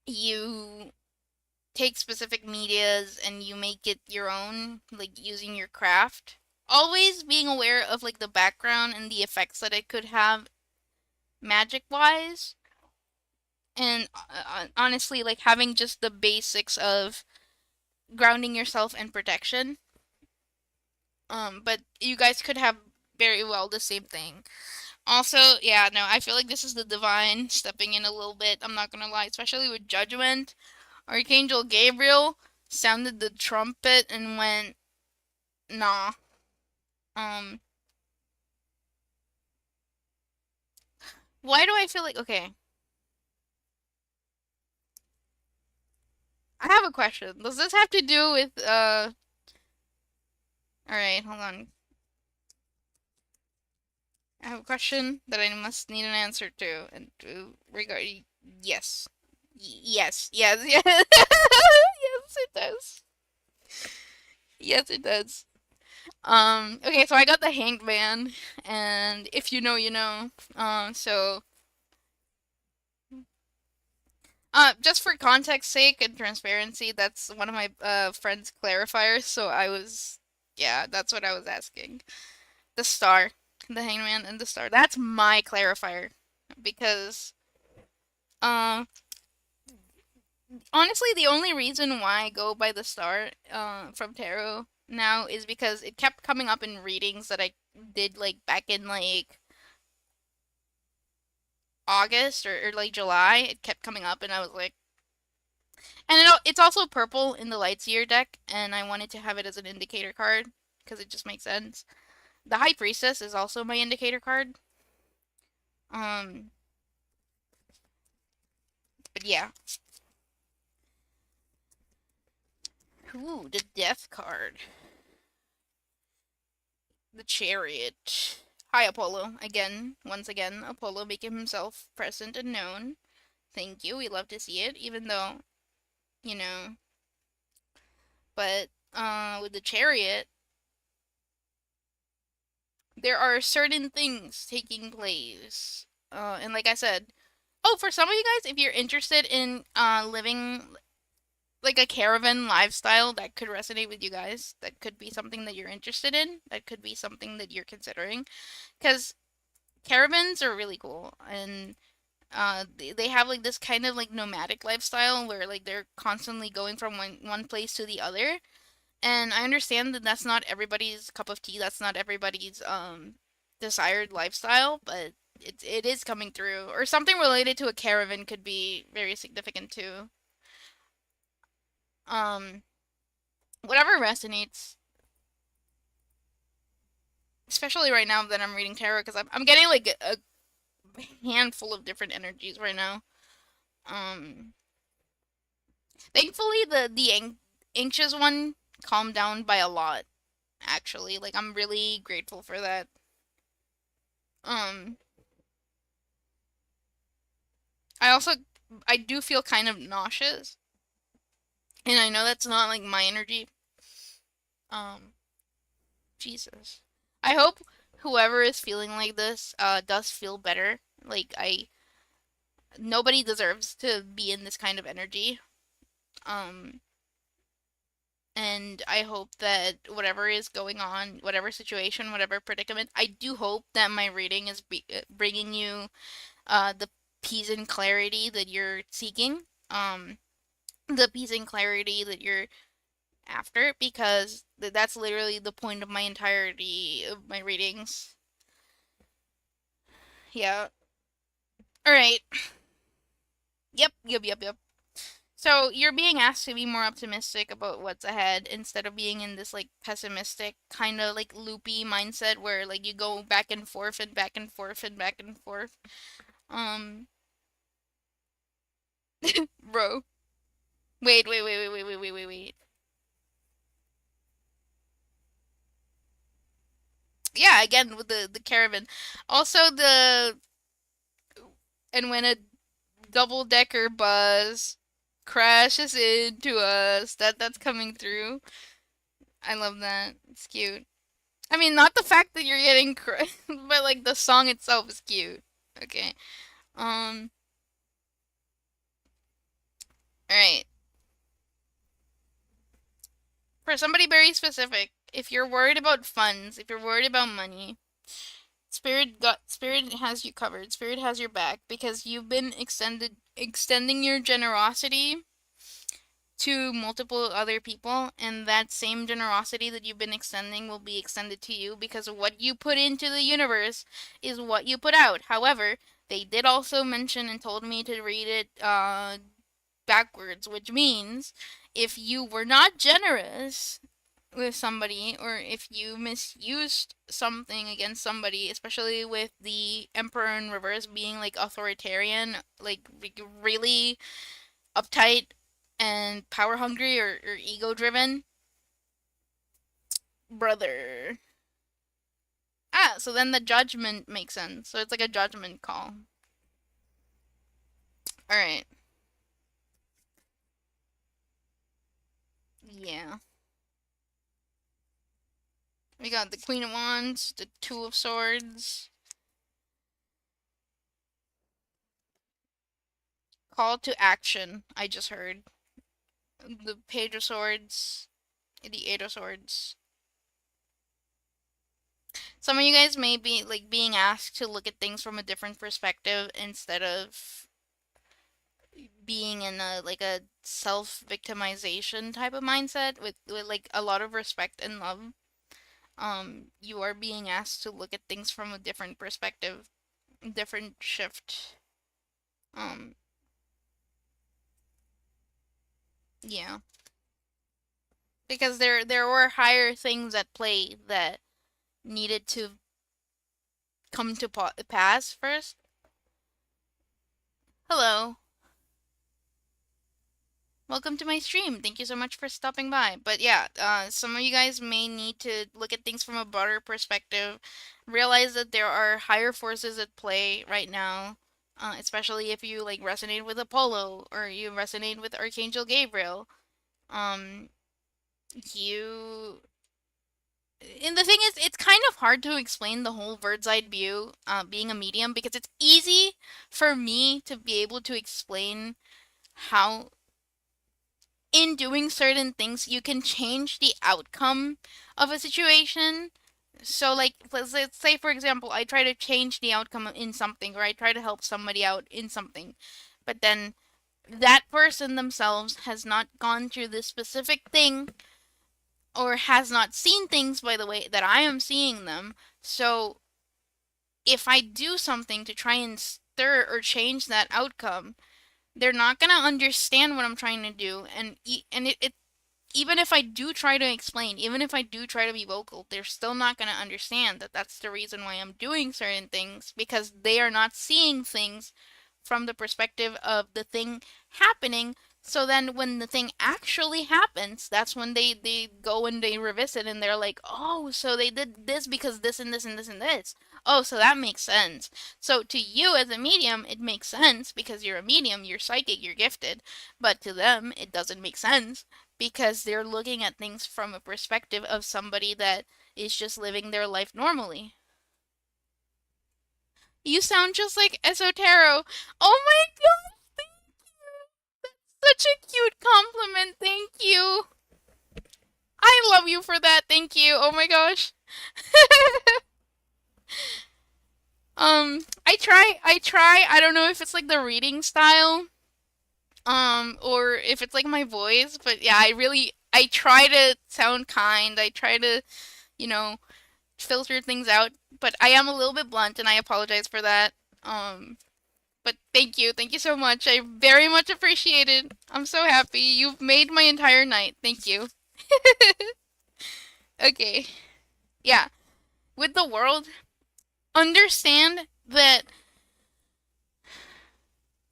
you take specific medias and you make it your own, like using your craft. Always being aware of like the background and the effects that it could have magic wise. And honestly, like having just the basics of grounding yourself and protection. But you guys could have very well the same thing. Also, yeah, no, I feel like this is the divine stepping in a little bit. I'm not gonna lie, especially with Judgment. Archangel Gabriel sounded the trumpet and went, nah. Um, why do I feel like, okay, I have a question. Does this have to do with, alright, hold on. I have a question that I must need an answer to, and regard, yes. Yes, yes, yes. Yes, it does. Yes, it does. Okay, so I got the Hanged Man, and if you know, you know. So just for context sake and transparency, that's one of my friend's clarifiers. So yeah, that's what I was asking. The star, the hangman, and the star. That's my clarifier because uh, honestly, the only reason why I go by the star from tarot now is because it kept coming up in readings that I did like back in like August or like July. It kept coming up, and I was like, and it's also purple in the Lightseer deck, and I wanted to have it as an indicator card because it just makes sense. The High Priestess is also my indicator card. Um, but yeah. Ooh, the Death card. The Chariot. Hi, Apollo. Again, once again, Apollo making himself present and known. Thank you. We love to see it, even though, you know. But with the Chariot, there are certain things taking place. And like I said, oh, for some of you guys, if you're interested in living like a caravan lifestyle, that could resonate with you guys. That could be something that you're interested in. That could be something that you're considering. Because caravans are really cool. And they have like this kind of like nomadic lifestyle where like they're constantly going from one place to the other. And I understand that that's not everybody's cup of tea. That's not everybody's desired lifestyle, but it is coming through. Or something related to a caravan could be very significant too. Um, whatever resonates, especially right now that I'm reading tarot, because I'm getting like a handful of different energies right now. Um, thankfully the anxious one calmed down by a lot. Actually, like I'm really grateful for that. Um, I also I do feel kind of nauseous, and I know that's not like my energy. Um, Jesus. I hope whoever is feeling like this does feel better. Like I nobody deserves to be in this kind of energy. Um and I hope that whatever is going on, whatever situation, whatever predicament, I do hope that my reading is bringing you the peace and clarity that you're seeking, um, the peace and clarity that you're after, because that's literally the point of my entirety of my readings. Yeah. All right. Yep. So you're being asked to be more optimistic about what's ahead instead of being in this like pessimistic kind of like loopy mindset where like you go back and forth and back and forth and back and forth. Um, bro, wait. Yeah, again with the caravan. Also the and when a double decker bus crashes into us, that's coming through. I love that. It's cute. I mean, not the fact that you're getting but like the song itself is cute. Okay. Um. All right. For somebody very specific, if you're worried about funds, if you're worried about money, Spirit has you covered. Spirit has your back because you've been extending your generosity to multiple other people, and that same generosity that you've been extending will be extended to you because what you put into the universe is what you put out. However, they did also mention and told me to read it backwards, which means if you were not generous with somebody or if you misused something against somebody, especially with the emperor in reverse being like authoritarian, like really uptight and power hungry or ego driven, brother. Ah, so then the judgment makes sense. So it's like a judgment call. All right. Yeah. We got the Queen of Wands, the Two of Swords, call to action. I just heard the Page of Swords, the Eight of Swords. Some of you guys may be like being asked to look at things from a different perspective instead of being in a like a self victimization type of mindset with like a lot of respect and love. You are being asked to look at things from a different perspective, different shift. Um, yeah, because there were higher things at play that needed to come to pass first. Hello, welcome to my stream. Thank you so much for stopping by. But yeah, some of you guys may need to look at things from a broader perspective, realize that there are higher forces at play right now, especially if you like resonate with Apollo or you resonate with Archangel Gabriel. Um, you and the thing is, it's kind of hard to explain the whole bird's eye view, being a medium, because it's easy for me to be able to explain how in doing certain things, you can change the outcome of a situation. So, like, let's say, for example, I try to change the outcome in something, or I try to help somebody out in something, but then that person themselves has not gone through this specific thing, or has not seen things by the way that I am seeing them. So, if I do something to try and stir or change that outcome, they're not gonna understand what I'm trying to do, and it even if I do try to explain, even if I do try to be vocal, they're still not going to understand that that's the reason why I'm doing certain things because they are not seeing things from the perspective of the thing happening. So then when the thing actually happens, that's when they go and they revisit and they're like, oh, so they did this because this and this and this and this. Oh, so that makes sense. So to you as a medium, it makes sense because you're a medium, you're psychic, you're gifted. But to them, it doesn't make sense because they're looking at things from a perspective of somebody that is just living their life normally. You sound just like Esotero. Oh my god, thank you. Such a cute compliment. Thank you. for that. Thank you. Oh my gosh. I try. I don't know if it's like the reading style, or if it's like my voice, but yeah, I try to sound kind. I try to, you know, filter things out, but I am a little bit blunt and I apologize for that. Um, but thank you. Thank you so much. I very much appreciate it. I'm so happy. You've made my entire night. Thank you. Okay. Yeah. With the world, understand that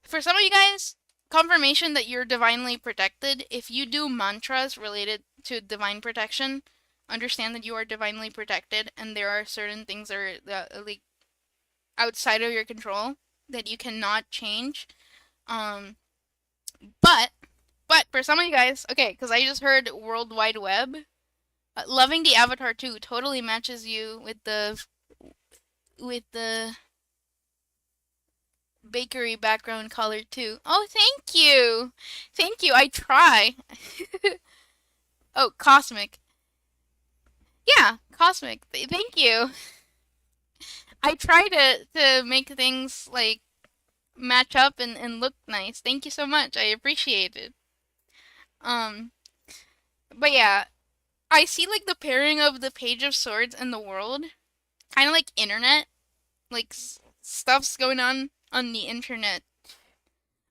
for some of you guys, confirmation that you're divinely protected. If you do mantras related to divine protection, understand that you are divinely protected, and there are certain things that are like outside of your control that you cannot change. Um, but for some of you guys, okay, because I just heard World Wide Web, loving the Avatar too totally matches you with the bakery background color too. Oh, thank you. Thank you. I try. Oh, cosmic. Yeah, cosmic. Thank you. I try to make things like match up and look nice. Thank you so much. I appreciate it. Um, but yeah, I see like the pairing of the Page of Swords and the world, kind of like internet, like stuff's going on the internet.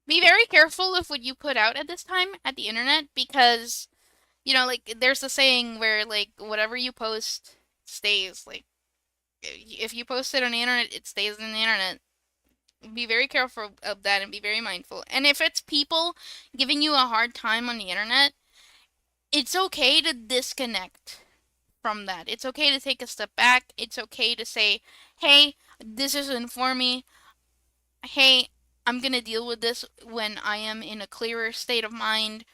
Be very careful of what you put out at this time at the internet because like there's a saying where like whatever you post stays. Like if you post it on the internet, it stays on the internet. Be very careful of that and be very mindful. And if it's people giving you a hard time on the internet, it's okay to disconnect from that. It's okay to take a step back. It's okay to say, "Hey, this isn't for me. Hey, I'm gonna deal with this when I am in a clearer state of mind."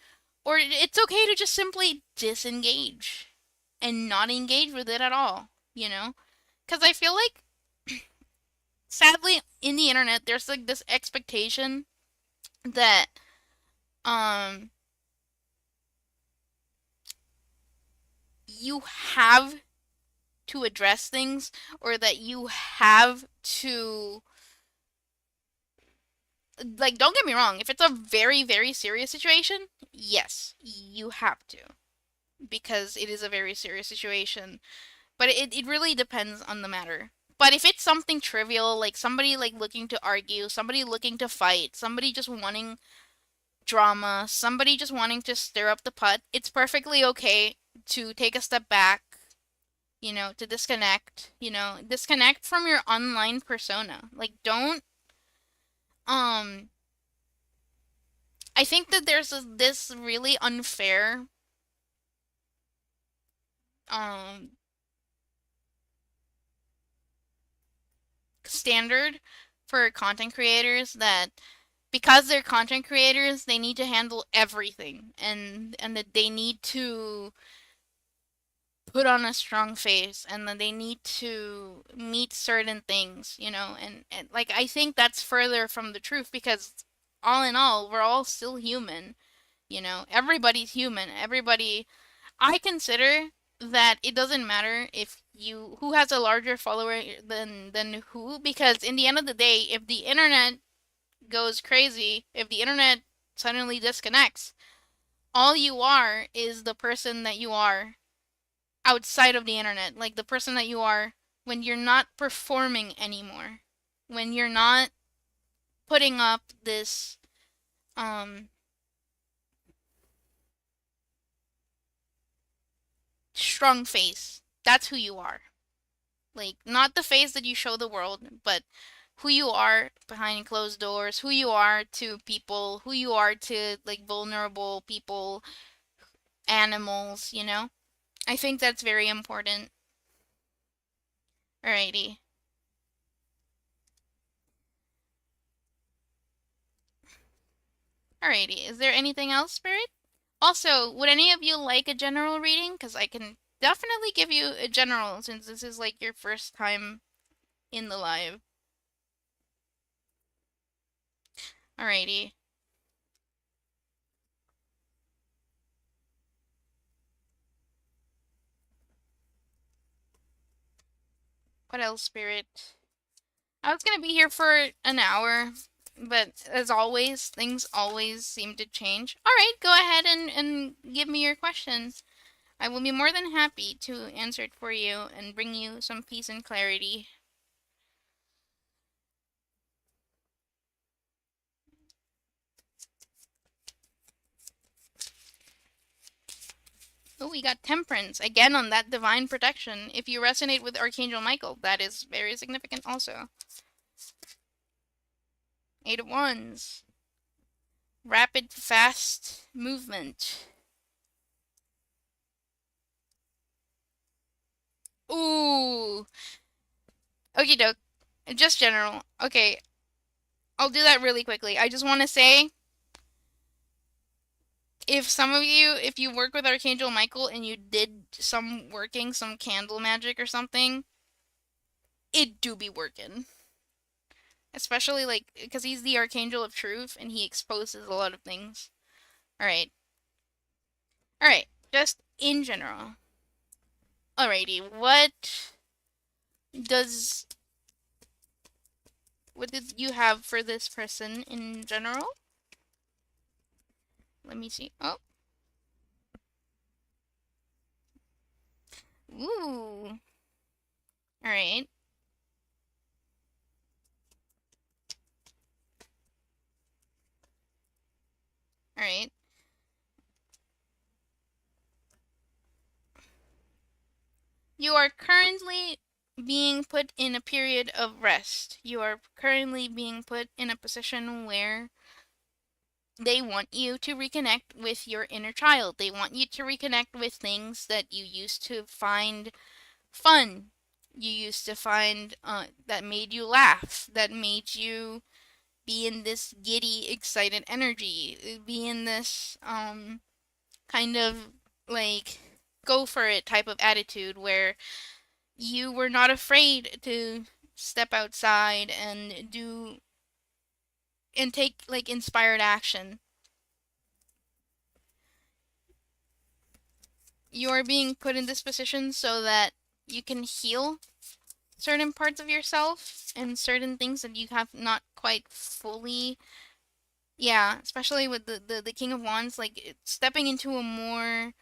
Or it's okay to just simply disengage and not engage with it at all, you know? Because I feel like, sadly, in the internet, there's like this expectation that, um, you have to address things or that you have to, like, don't get me wrong, if it's a very, very serious situation, yes, you have to. Because it is a very serious situation. But it really depends on the matter. But if it's something trivial, like somebody like looking to argue, somebody looking to fight, somebody just wanting drama, somebody just wanting to stir up the pot, it's perfectly okay to take a step back, to disconnect, disconnect from your online persona. Like don't um I think that there's this really unfair um standard for content creators that because they're content creators, they need to handle everything and that they need to put on a strong face and that they need to meet certain things, and like I think that's further from the truth because all in all, we're all still human. Everybody's human. Everybody I consider that it doesn't matter if you who has a larger follower than who because in the end of the day, if the internet goes crazy, if the internet suddenly disconnects, all you are is the person that you are outside of the internet, like the person that you are when you're not performing anymore, when you're not putting up this um strong face. That's who you are. Like not the face that you show the world, but who you are behind closed doors, who you are to people, who you are to like vulnerable people, animals. I think that's very important. Alrighty. Alrighty. Is there anything else, Spirit? Also, would any of you like a general reading? Because I can definitely give you a general since this is like your first time in the live. Alrighty. What else, Spirit? I was gonna be here for an hour, but as always, things always seem to change. Alright, go ahead and give me your question. I will be more than happy to answer it for you and bring you some peace and clarity. Oh, we got Temperance. Again on that divine protection. If you resonate with Archangel Michael, that is very significant also. Eight of Wands. Rapid, fast movement. Ooh. Okie doke. Just general. Okay, I'll do that really quickly. I just want to say, if some of you, if you work with Archangel Michael and you did some working, some candle magic or something, it do be working. Especially, like, because he's the Archangel of Truth and he exposes a lot of things. Alright. Alright. Just in general. Alrighty. Does... What did you have for this person in general? Let me see. Oh. Ooh. Alright. Alright. You are currently being put in a period of rest. You are currently being put in a position where they want you to reconnect with your inner child. They want you to reconnect with things that you used to find fun. You used to find that made you laugh, that made you be in this giddy, excited energy, be in this kind of like go for it type of attitude where you were not afraid to step outside and do and take like inspired action. You are being put in this position so that you can heal certain parts of yourself and certain things that you have not quite fully, yeah, especially with the King of Wands, like stepping into a more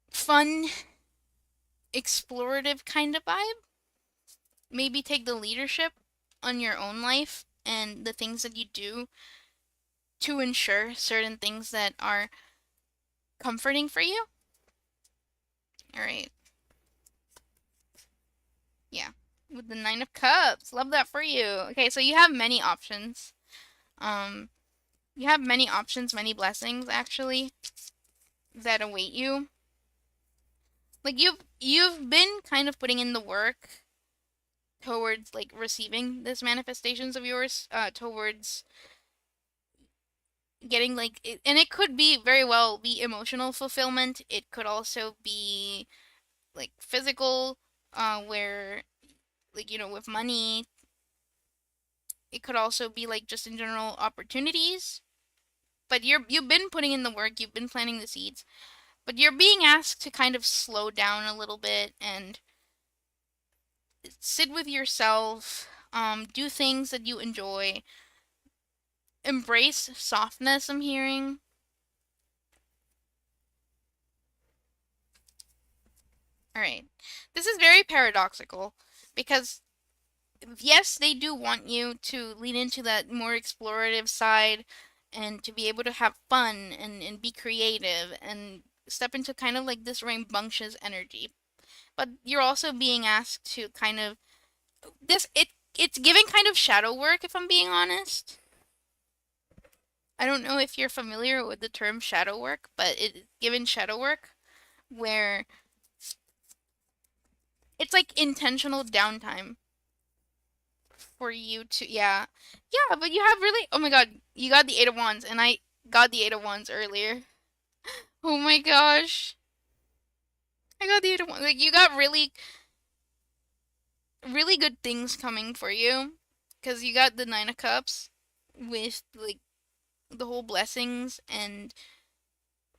fun, explorative kind of vibe. Maybe take the leadership on your own life and the things that you do to ensure certain things that are comforting for you. All right. Yeah. With the Nine of Cups. Love that for you. Okay, so you have many options. Um, you have many options, many blessings actually that await you. Like you've been kind of putting in the work towards like receiving this manifestations of yours, towards getting like and it could be very well be emotional fulfillment. It could also be like physical, where like with money. It could also be like just in general opportunities. But you've been putting in the work, you've been planting the seeds, but you're being asked to kind of slow down a little bit and sit with yourself, do things that you enjoy, embrace softness. I'm hearing. All right, this is very paradoxical because yes, they do want you to lean into that more explorative side and to be able to have fun and be creative and step into kind of like this rambunctious energy. But you're also being asked to kind of it's giving kind of shadow work if I'm being honest. I don't know if you're familiar with the term shadow work, but it's given shadow work where it's like intentional downtime for you to yeah, but you have really, oh my god, you got the Eight of Wands and I got the Eight of Wands earlier. Oh my gosh, I got the Eight of Wands. Like you got really good things coming for you because you got the Nine of Cups with like the whole blessings and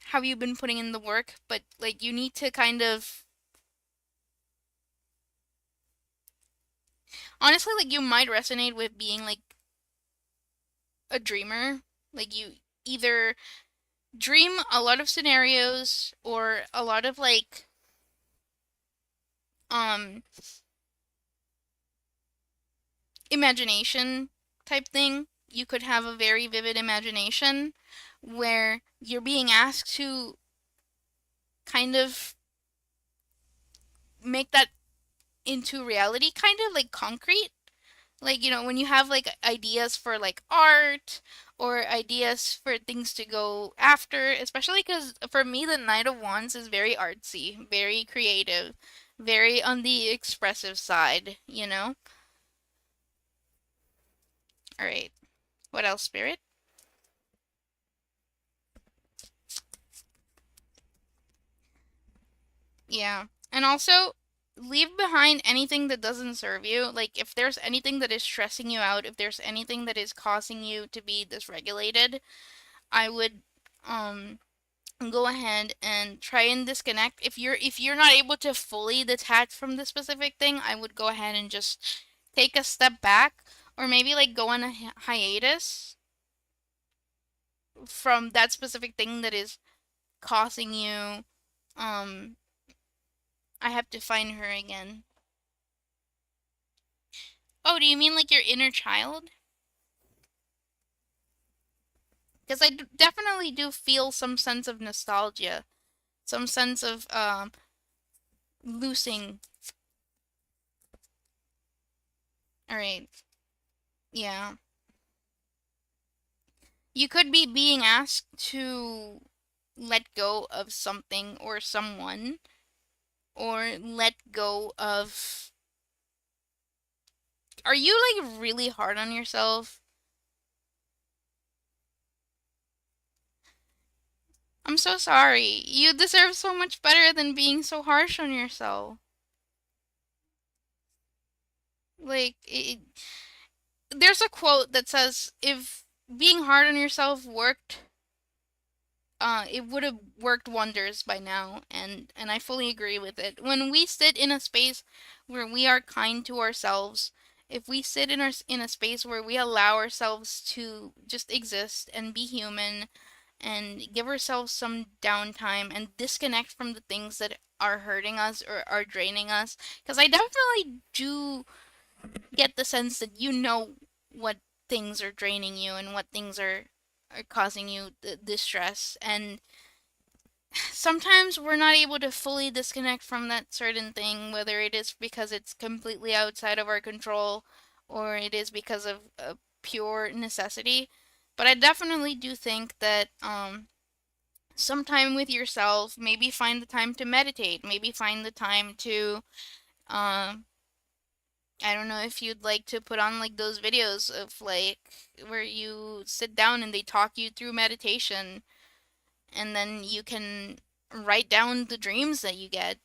how you've been putting in the work, but like you need to kind of honestly, like you might resonate with being like a dreamer. Like you either dream a lot of scenarios or a lot of like um imagination type thing. You could have a very vivid imagination where you're being asked to kind of make that into reality, kind of like concrete. Like, when you have like ideas for like art or ideas for things to go after, especially because for me, the Knight of Wands is very artsy, very creative, very on the expressive side. All right. What else, Spirit? Yeah. And also, leave behind anything that doesn't serve you. Like, if there's anything that is stressing you out, if there's anything that is causing you to be dysregulated, I would um go ahead and try and disconnect. If you're not able to fully detach from the specific thing, I would go ahead and just take a step back or maybe like go on a hiatus from that specific thing that is causing you um I have to find her again. Oh, do you mean like your inner child? Because definitely do feel some sense of nostalgia, some sense of losing. All right. Yeah. You could be being asked to let go of something or someone, or let go of. Are you like really hard on yourself? I'm so sorry. You deserve so much better than being so harsh on yourself. Like, there's a quote that says, if being hard on yourself worked, it would have worked wonders by now, and I fully agree with it. When we sit in a space where we are kind to ourselves, if we sit in a space where we allow ourselves to just exist and be human and give ourselves some downtime and disconnect from the things that are hurting us or are draining us, because I definitely do get the sense that you know what things are draining you and what things are causing you distress, and sometimes we're not able to fully disconnect from that certain thing, whether it is because it's completely outside of our control or it is because of a pure necessity. But I definitely do think that some time with yourself, maybe find the time to meditate, maybe find the time to um I don't know if you'd like to put on like those videos of like where you sit down and they talk you through meditation, and then you can write down the dreams that you get,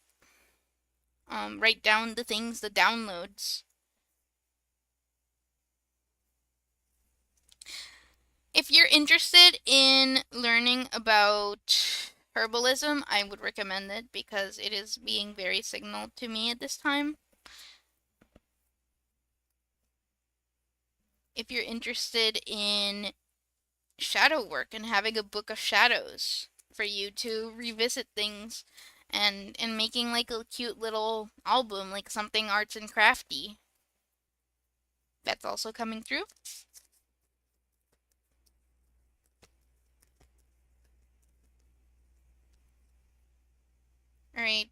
write down the things, the downloads. If you're interested in learning about herbalism, I would recommend it because it is being very signaled to me at this time. If you're interested in shadow work and having a book of shadows for you to revisit things and making like a cute little album, like something arts and crafty, that's also coming through. All right.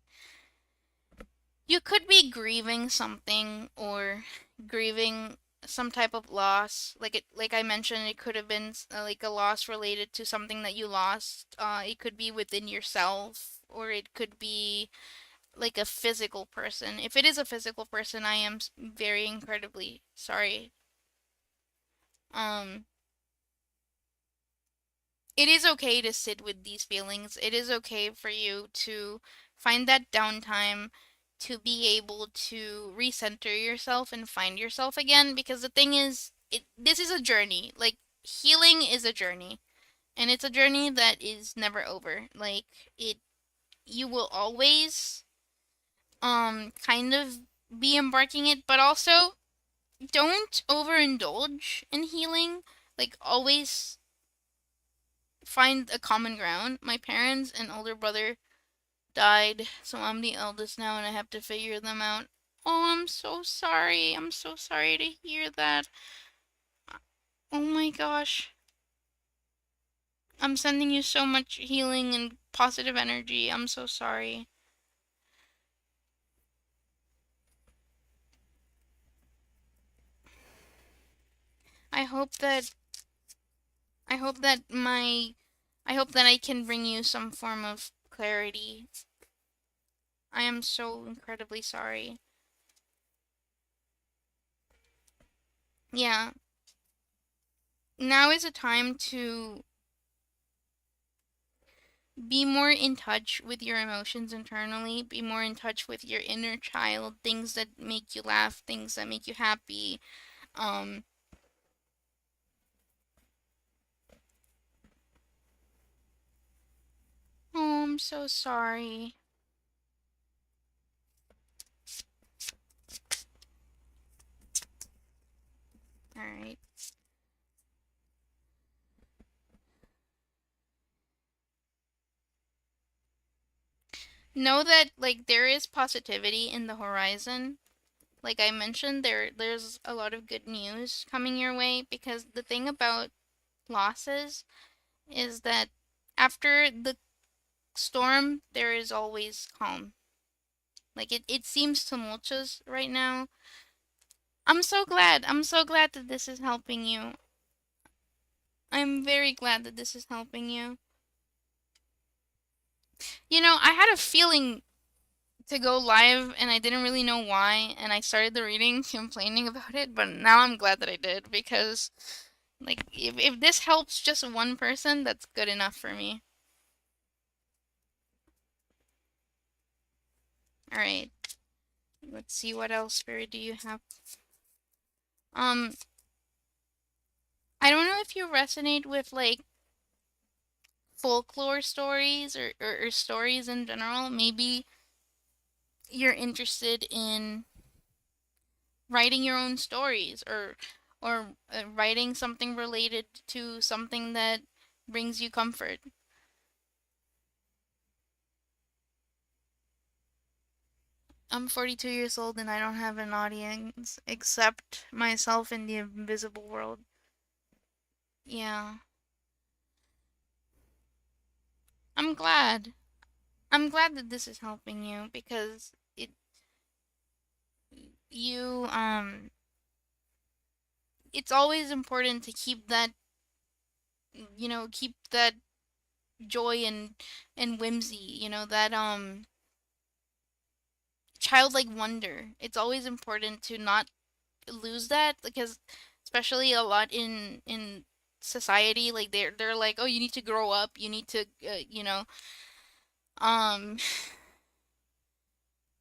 You could be grieving something or grieving some type of loss. Like I mentioned, it could have been like a loss related to something that you lost. It could be within yourself, or it could be like a physical person. If it is a physical person, I am very incredibly sorry. Um, it is okay to sit with these feelings. It is okay for you to find that downtime to be able to recenter yourself and find yourself again, because the thing is, this is a journey. Like, healing is a journey, and it's a journey that is never over. Like, it you will always kind of be embarking it, but also don't overindulge in healing. Like, always find a common ground. My parents and older brother died, so I'm the eldest now and I have to figure them out. Oh, I'm so sorry. I'm so sorry to hear that. Oh my gosh. I'm sending you so much healing and positive energy. I'm so sorry. I hope that I hope that my I hope that I can bring you some form of clarity. I am so incredibly sorry. Yeah, now is a time to be more in touch with your emotions internally, be more in touch with your inner child, things that make you laugh, things that make you happy. Um, oh, I'm so sorry. All right. Know that like there is positivity in the horizon. Like I mentioned, there's a lot of good news coming your way because the thing about losses is that after the storm, there is always calm. Like it seems tumultuous right now. I'm so glad. I'm so glad that this is helping you. I'm very glad that this is helping you. You know, I had a feeling to go live and I didn't really know why, and I started the reading complaining about it, but now I'm glad that I did because like if this helps just one person, that's good enough for me. All right. Let's see what else spirit do you have. Um I don't know if you resonate with like folklore stories or stories in general. Maybe you're interested in writing your own stories or writing something related to something that brings you comfort. I'm 42 years old and I don't have an audience except myself in the invisible world. Yeah. I'm glad. I'm glad that this is helping you because it you it's always important to keep that keep that joy and whimsy, that childlike wonder. It's always important to not lose that because especially a lot in society like they're like, "Oh, you need to grow up. You need to um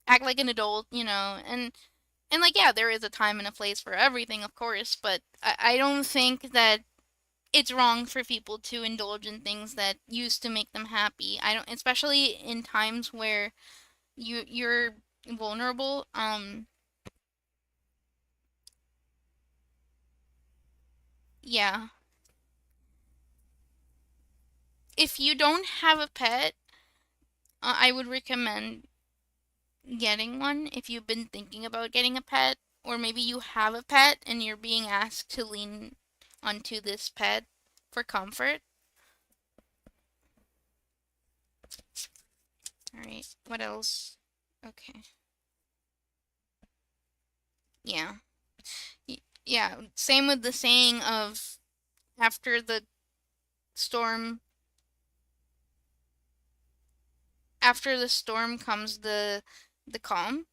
act like an adult," and like yeah, there is a time and a place for everything, of course, but I don't think that it's wrong for people to indulge in things that used to make them happy. I don't, especially in times where you're vulnerable. Yeah. If you don't have a pet, I would recommend getting one if you've been thinking about getting a pet, or maybe you have a pet and you're being asked to lean onto this pet for comfort. All right. What else? Okay. Yeah. Yeah. Same with the saying of after the storm after the storm comes the calm.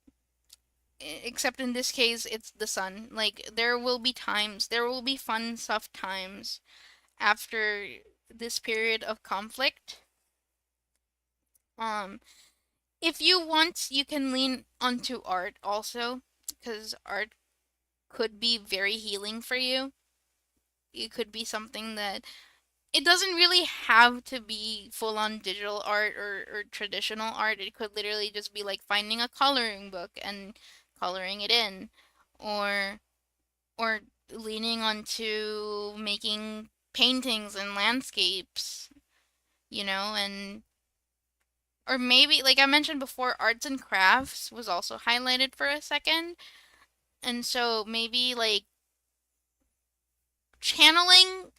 Except in this case it's the sun. Like there will be fun soft times after this period of conflict. um if you want, you can lean onto art also, because art could be very healing for you. It could be something that it doesn't really have to be full on digital art or traditional art. It could literally just be like finding a coloring book and coloring it in. Or or leaning onto making paintings and landscapes, and or maybe like I mentioned before, arts and crafts was also highlighted for a second. And so maybe like channeling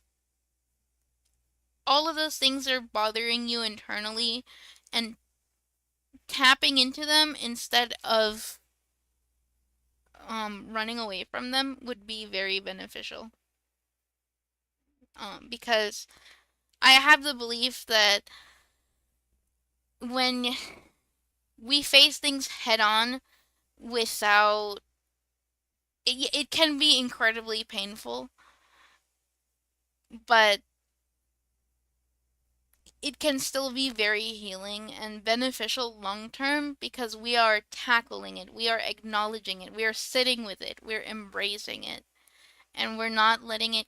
all of those things that are bothering you internally and tapping into them instead of running away from them would be very beneficial. Because I have the belief that when we face things head on without it can be incredibly painful, but it can still be very healing and beneficial long term because we are tackling it, we are acknowledging it, we are sitting with it, we're embracing it, and we're not letting it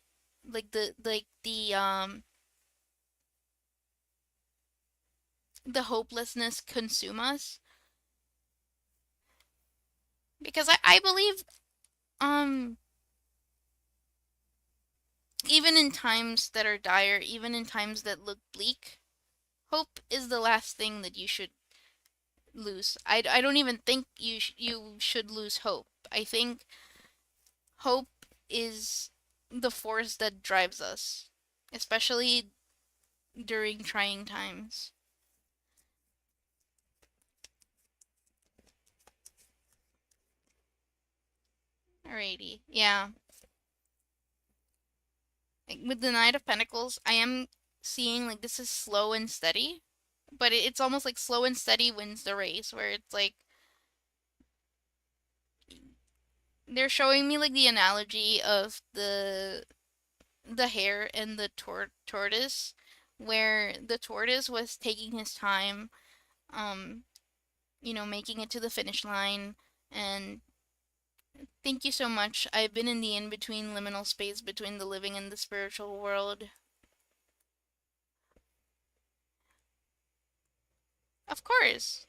the hopelessness consume us. Because I believe um even in times that are dire, even in times that look bleak, hope is the last thing that you should lose. I don't even think you should lose hope. I think hope is the force that drives us, especially during trying times. Alrighty. Yeah. Like, with the Knight of Pentacles, I am seeing like this is slow and steady, but it's almost like slow and steady wins the race, where it's like they're showing me like the analogy of the hare and the tortoise, where the tortoise was taking his time, um, making it to the finish line. And thank you so much. I've been in the in between liminal space between the living and the spiritual world. Of course.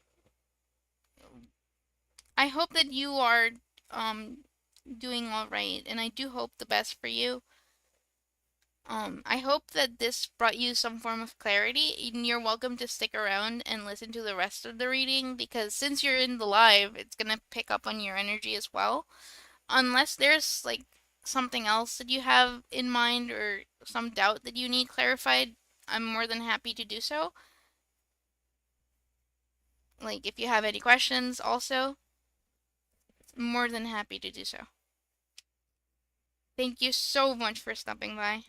I hope that you are um doing all right, and I do hope the best for you. I hope that this brought you some form of clarity, and you're welcome to stick around and listen to the rest of the reading because since you're in the live, it's gonna pick up on your energy as well. Unless there's like something else that you have in mind or some doubt that you need clarified, I'm more than happy to do so. Like if you have any questions also, I'm more than happy to do so. Thank you so much for stopping by.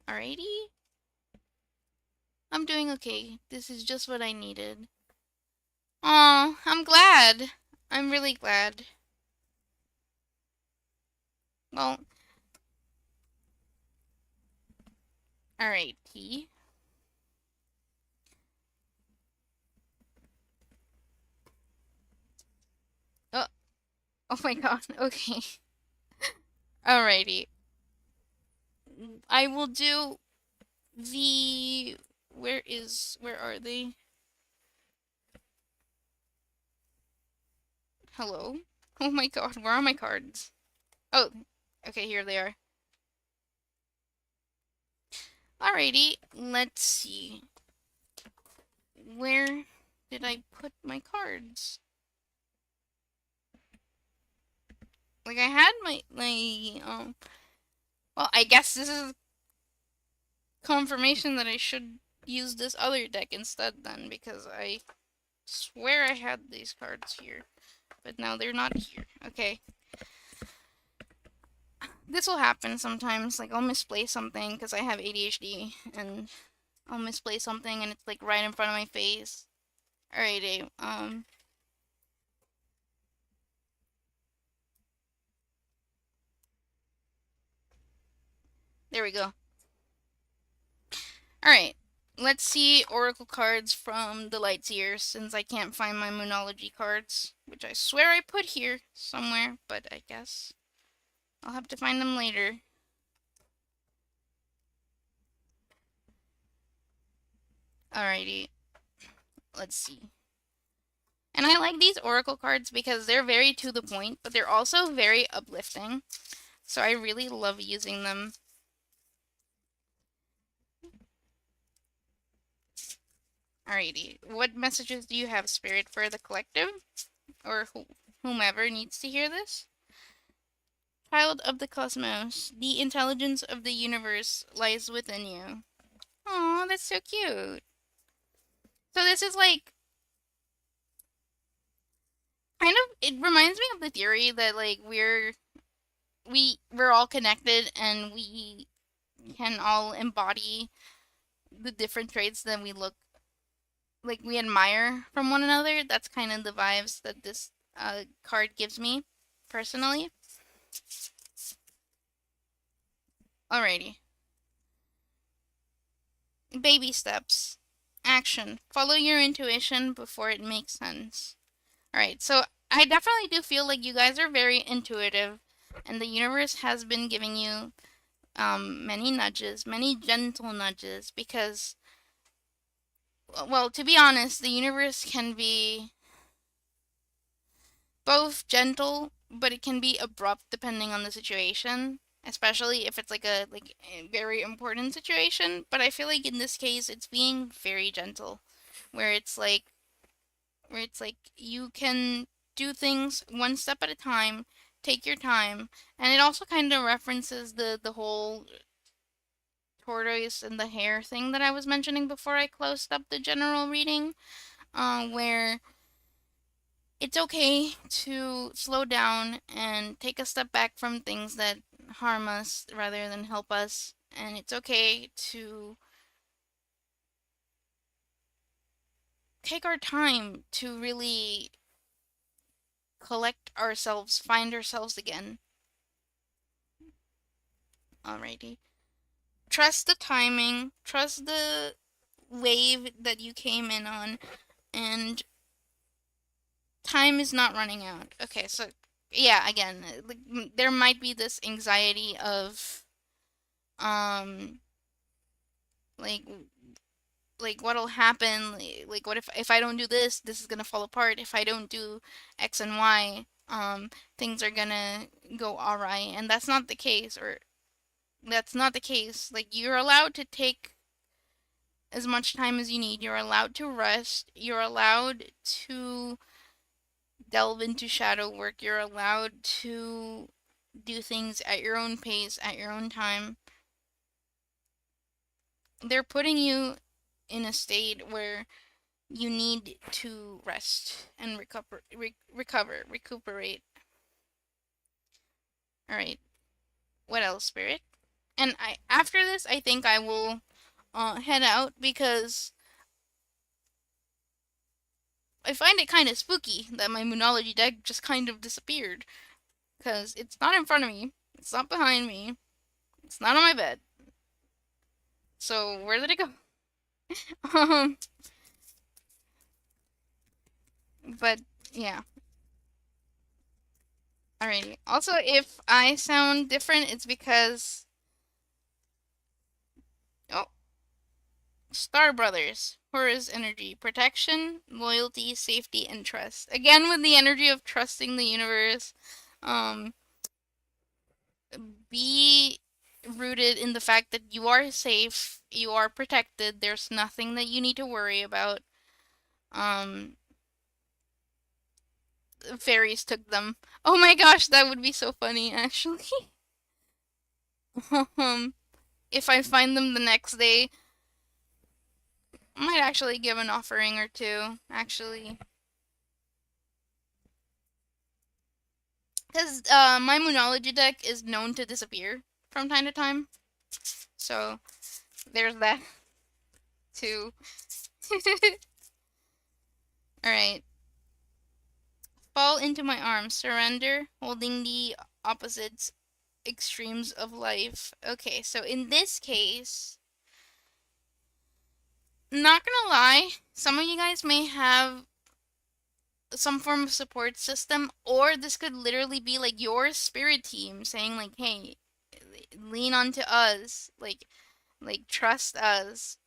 Alrighty. I'm doing okay. This is just what I needed. Oh, I'm glad. I'm really glad. Well, alrighty. Oh, oh my god. Okay. Alrighty. I will do the where are they? Hello? Oh my god, where are my cards? Oh, okay, here they are. Alrighty, let's see. Where did I put my cards? Like I had my well, I guess this is confirmation that I should use this other deck instead then because I swear I had these cards here, but now they're not here. Okay. This will happen sometimes. Like, I'll misplace something because I have ADHD, and I'll misplace something and it's like right in front of my face. Alrighty, there we go. Alright, let's see Oracle cards from the Lightseers since I can't find my Moonology cards, which I swear I put here somewhere, but I guess I'll have to find them later. Alrighty, let's see. And I like these oracle cards because they're very to the point, but they're also very uplifting. So I really love using them. Alrighty, what messages do you have, Spirit, for the collective? Or whomever needs to hear this? Child of the cosmos, the intelligence of the universe lies within you. Aw, that's so cute. So this is like kind of it reminds me of the theory that like we're all connected and we can all embody the different traits that we look like we admire from one another. That's kind of the vibes that this card gives me personally. Alrighty. Baby steps. Action. Follow your intuition before it makes sense. Alright, so I definitely do feel like you guys are very intuitive, and the universe has been giving you many nudges, many gentle nudges, because, well, to be honest, the universe can be both gentle, but it can be abrupt depending on the situation, especially if it's like a very important situation. But I feel like in this case, it's being very gentle, where it's like you can do things one step at a time, take your time, and it also kind of references the whole tortoise and the hare thing that I was mentioning before I closed up the general reading, where it's okay to slow down and take a step back from things that harm us rather than help us, and it's okay to take our time to really collect ourselves, find ourselves again. Alrighty. Trust the timing, trust the wave that you came in on, and time is not running out. Okay, so yeah, again, like, there might be this anxiety of um like what'll happen, like what if I don't do this, this is gonna fall apart. If I don't do X and Y, things are gonna go awry, and that's not the case, or that's not the case. Like, you're allowed to take as much time as you need. You're allowed to rest. You're allowed to delve into shadow work. You're allowed to do things at your own pace, at your own time. They're putting you in a state where you need to rest and recuperate. All right. What else, Spirit? And I after this, I think I will head out because I find it kind of spooky that my Moonology deck just kind of disappeared. Because it's not in front of me, it's not behind me, it's not on my bed. So where did it go? um, but yeah. Alrighty. Also, if I sound different, it's because oh, Star Brothers, Horus energy, protection, loyalty, safety, and trust. Again, with the energy of trusting the universe. Um, be rooted in the fact that you are safe, you are protected. There's nothing that you need to worry about. Um, fairies took them. Oh my gosh, that would be so funny, actually. um, if I find them the next day, I might actually give an offering or two, actually. Because my Moonology deck is known to disappear from time to time. So, there's that, too. Alright. Fall into my arms. Surrender, holding the opposites extremes of life. Okay, so in this case, not gonna lie, some of you guys may have some form of support system, or this could literally be like your spirit team saying like, hey, lean onto us, like trust us,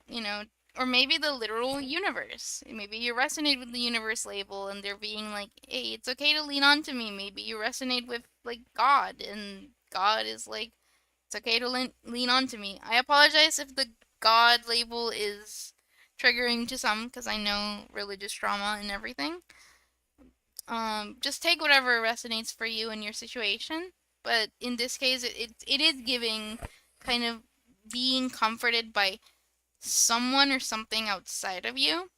you know, or maybe the literal universe. Maybe you resonate with the universe label and they're being like, hey, it's okay to lean onto me. Maybe you resonate with like God and God is like, it's okay to lean onto me. I apologize if the God label is triggering to some because I know religious trauma and everything. Just take whatever resonates for you in your situation. But in this case, it is giving kind of being comforted by someone or something outside of you,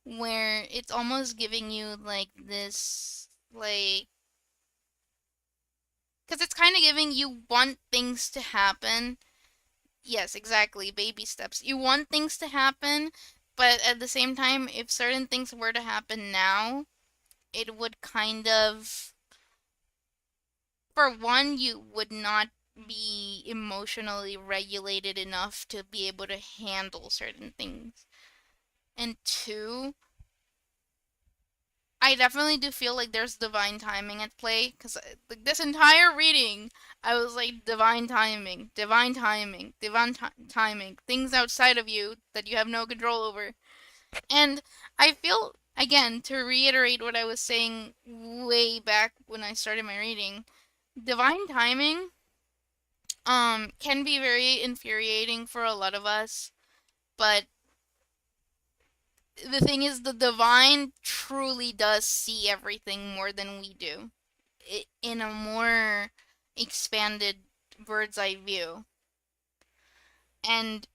where it's almost giving you like this, like, because it's kind of giving you want things to happen. Yes, exactly, baby steps. You want things to happen, but at the same time, if certain things were to happen now, it would kind of, for one, you would not be emotionally regulated enough to be able to handle certain things. And two, I definitely do feel like there's divine timing at play because like this entire reading, I was like divine timing, divine timing, timing, things outside of you that you have no control over. And I feel again to reiterate what I was saying way back when I started my reading, divine timing can be very infuriating for a lot of us, but the thing is the divine truly does see everything more than we do in a more expanded bird's eye view. And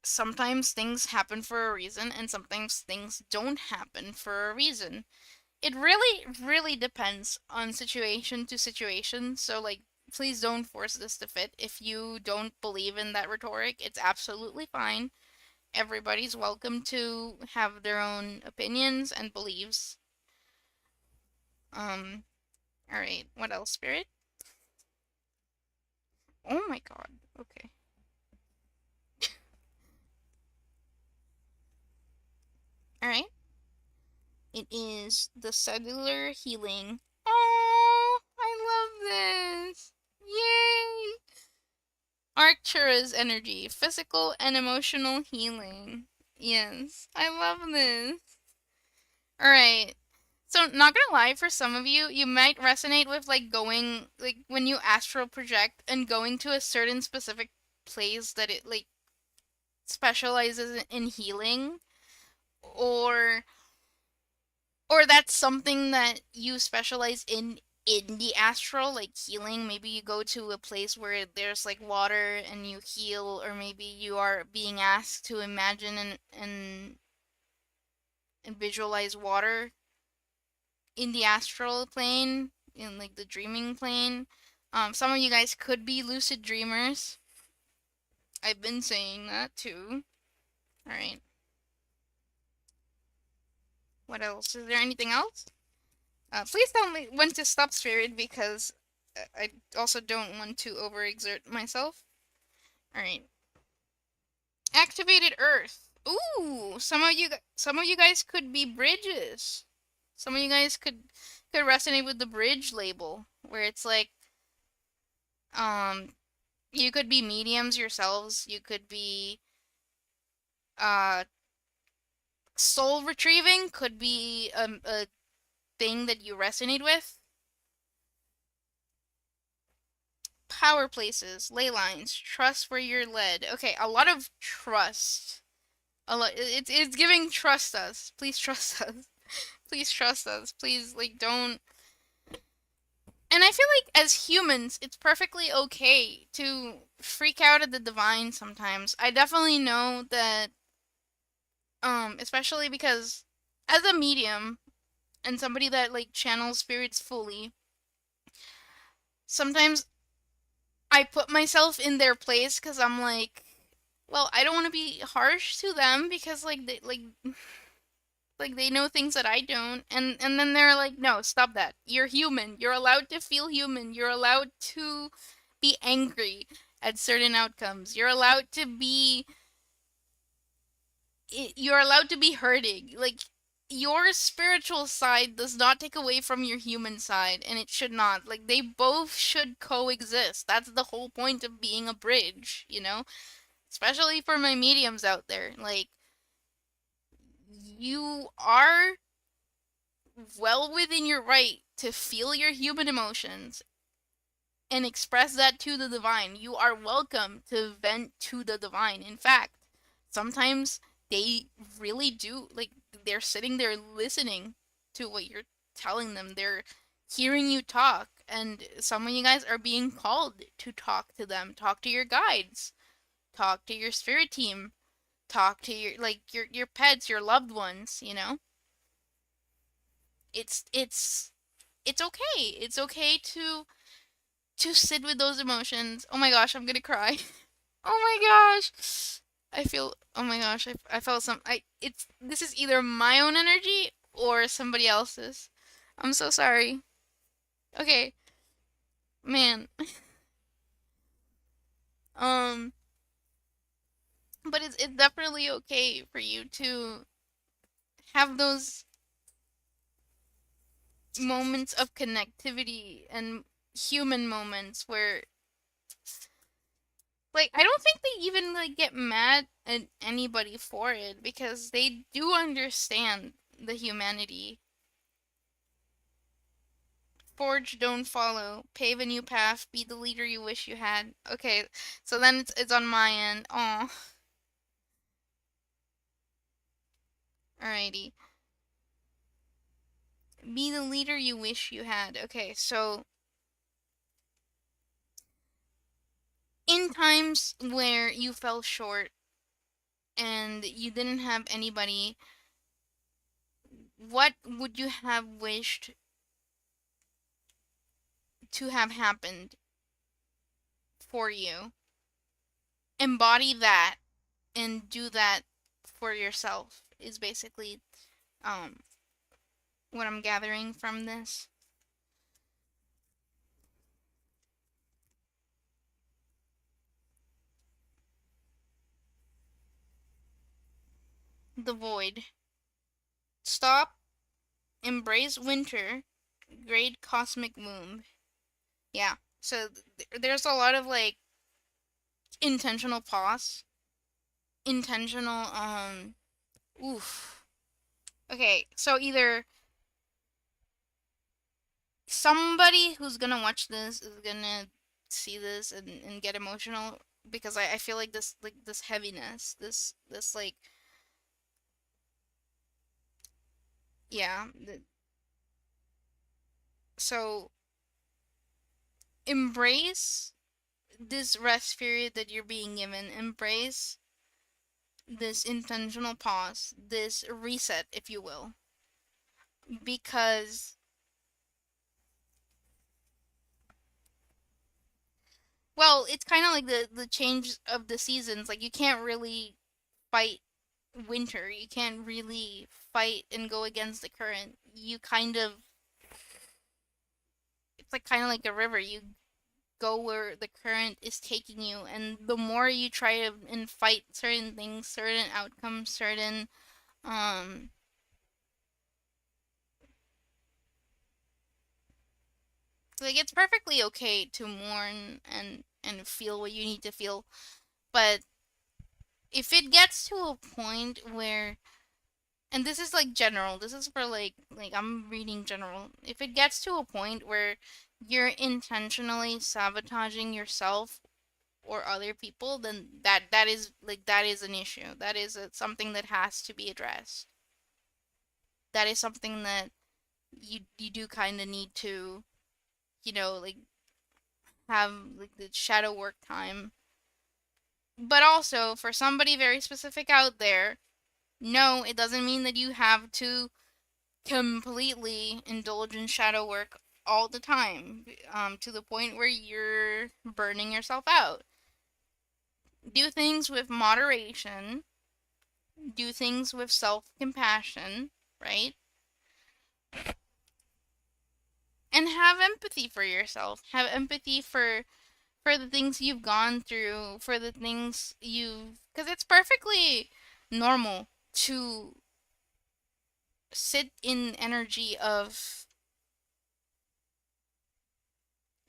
sometimes things happen for a reason and sometimes things don't happen for a reason. It really really depends on situation to situation. So like please don't force this to fit. If you don't believe in that rhetoric, it's absolutely fine. Everybody's welcome to have their own opinions and beliefs. Um, all right. What else, Spirit? Oh my God. Okay. All right. It is the cellular healing. Oh, I love this. Yay! Arctura's energy, physical and emotional healing. Yes, I love this. All right. So, not gonna lie, for some of you, you might resonate with like going, like when you astral project and going to a certain specific place that it like specializes in healing, or or that's something that you specialize in the astral, like healing. Maybe you go to a place where there's like water and you heal, or maybe you are being asked to imagine and visualize water in the astral plane, in like the dreaming plane. Some of you guys could be lucid dreamers. I've been saying that too. All right. What else? Is there anything else? Please tell me when to stop, Spirit, because I also don't want to overexert myself. All right. Activated Earth. Ooh, some of you guys could be bridges. Some of you guys could resonate with the bridge label, where it's like, um, you could be mediums yourselves. You could be, uh, soul retrieving could be a thing that you resonate with. Power places, ley lines, trust where you're led. Okay, a lot of trust. A lot. It's giving trust us. Please trust us. Please trust us. Please like don't. And I feel like as humans, it's perfectly okay to freak out at the divine sometimes. I definitely know that, especially because as a medium and somebody that like channels spirits fully, sometimes I put myself in their place because I'm like, well, I don't want to be harsh to them because like they know things that I don't, and then they're like, no, stop that. You're human. You're allowed to feel human. You're allowed to be angry at certain outcomes. You're allowed to be hurting. Like your spiritual side does not take away from your human side, and it should not. Like they both should coexist. That's the whole point of being a bridge, you know? especially for my mediums out there. Like, you are well within your right to feel your human emotions and express that to the divine. You are welcome to vent to the divine. In fact, sometimes they really do, like, they're sitting there listening to what you're telling them. They're hearing you talk, and some of you guys are being called to talk to them. Talk to your guides, talk to your spirit team, talk to your, like, your pets, your loved ones, you know? It's it's okay. It's okay to sit with those emotions. Oh my gosh, I'm gonna cry. Oh my gosh. I feel, oh my gosh, I felt it's, this is either my own energy or somebody else's. I'm so sorry. Okay, man. Um, but it's definitely okay for you to have those moments of connectivity and human moments where, like, I don't think they even, like, get mad at anybody for it because they do understand the humanity. Forge, don't follow. Pave a new path. Be the leader you wish you had. Okay, so then it's on my end. Oh, alrighty. Be the leader you wish you had. Okay, so in times where you fell short and you didn't have anybody, what would you have wished to have happened for you? Embody that and do that for yourself is basically um what I'm gathering from this. The void. Stop, embrace winter, great cosmic womb. Yeah. So there's a lot of, like, intentional pause, intentional oof. Okay, so either somebody who's gonna watch this is gonna see this and get emotional because I feel like this heaviness, this like, yeah. So embrace this rest period that you're being given. Embrace this intentional pause, this reset, if you will, because, well, it's kind of like the change of the seasons. Like, you can't really fight winter. You can't really fight and go against the current. You kind of, it's like kind of like a river. You go where the current is taking you, and the more you try to and fight certain things, certain outcomes, certain um like, it's perfectly okay to mourn and feel what you need to feel, but if it gets to a point where, and this is like general, this is for like I'm reading general, if it gets to a point where you're intentionally sabotaging yourself or other people, then that is, like, that is an issue. That is something that has to be addressed. That is something that you do kind of need to, like, have, like, the shadow work time. But also, for somebody very specific out there, no, it doesn't mean that you have to completely indulge in shadow work all the time, to the point where you're burning yourself out. Do things with moderation, do things with self compassion, right? And have empathy for yourself. Have empathy for the things you've gone through, for the things you've, because it's perfectly normal to sit in energy of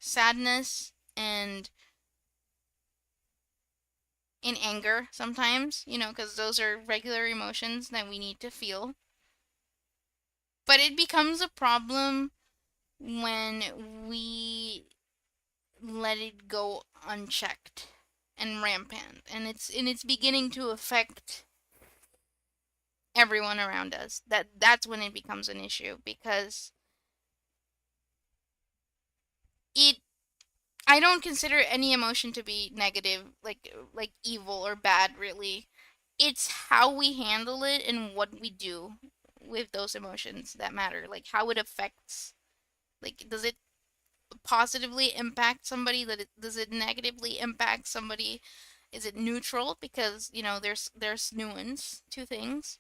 sadness and in anger sometimes, because those are regular emotions that we need to feel. But it becomes a problem when we let it go unchecked and rampant, and it's beginning to affect everyone around us. That's when it becomes an issue, because it I don't consider any emotion to be negative, like evil or bad, really. It's how we handle it and what we do with those emotions that matter. Like how it affects, like, does it positively impact somebody? Does it negatively impact somebody? Is it neutral? Because, there's nuance to things.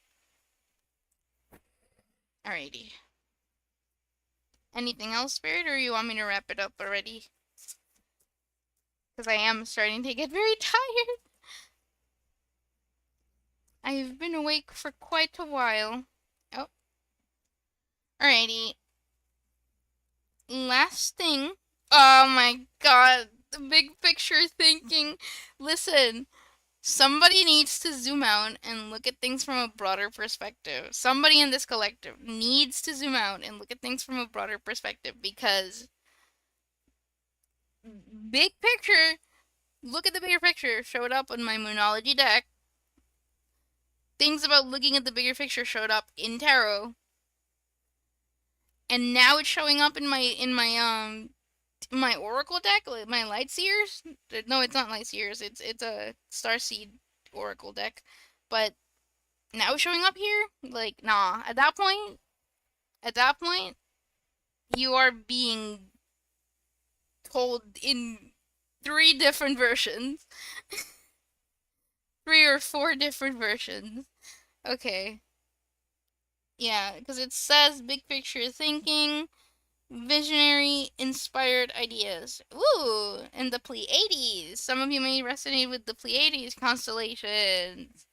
Alrighty. Anything else, Spirit, or you want me to wrap it up already? Because I am starting to get very tired. I've been awake for quite a while. Oh, alrighty. Last thing. Oh my god, the big picture thinking. Listen, somebody needs to zoom out and look at things from a broader perspective. Somebody in this collective needs to zoom out and look at things from a broader perspective, because big picture, look at the bigger picture showed up on my Moonology deck. Things about looking at the bigger picture showed up in tarot. And now it's showing up in my oracle deck, like my light seers. No, it's not light seers. It's a starseed oracle deck. But now it's showing up here. Like, nah. At that point, you are being told in three different versions, three or four different versions. Okay. Yeah, because it says big picture thinking, visionary, inspired ideas. Ooh, and the Pleiades. Some of you may resonate with the Pleiades constellations,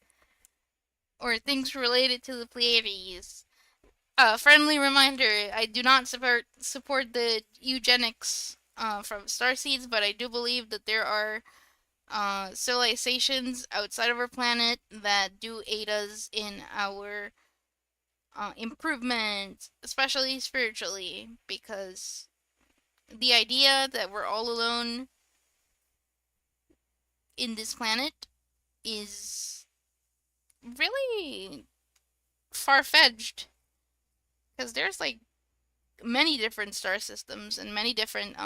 or things related to the Pleiades. Friendly reminder: I do not support the eugenics from starseeds, but I do believe that there are civilizations outside of our planet that do aid us in our improvement, especially spiritually, because the idea that we're all alone in this planet is really far-fetched, because there's like many different star systems and many different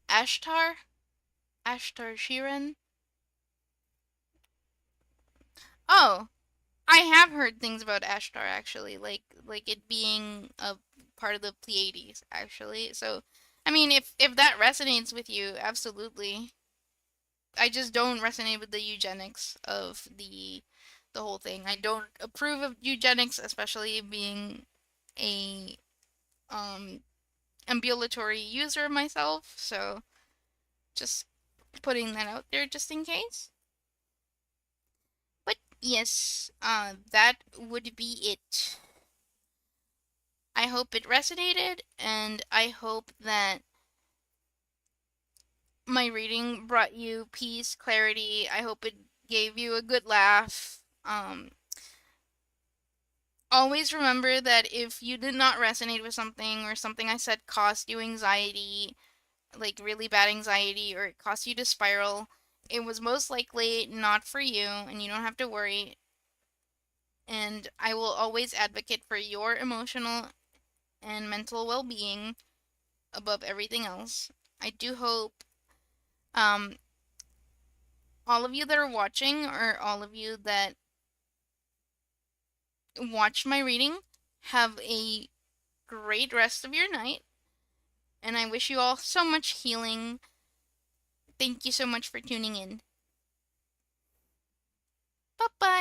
Ashtar, Ashtar Shiren. Oh, I have heard things about Ashtar, actually, like it being a part of the Pleiades, actually. So, I mean, if that resonates with you, absolutely. I just don't resonate with the eugenics of the whole thing. I don't approve of eugenics, especially being a um ambulatory user myself. So just putting that out there just in case. But yes, that would be it. I hope it resonated, and I hope that my reading brought you peace, clarity. I hope it gave you a good laugh. Always remember that if you did not resonate with something, or something I said caused you anxiety, like really bad anxiety, or it caused you to spiral, it was most likely not for you, and you don't have to worry. And I will always advocate for your emotional and mental well-being above everything else. I do hope um all of you that are watching, or all of you that watch my reading, have a great rest of your night, and I wish you all so much healing. Thank you so much for tuning in. Bye bye.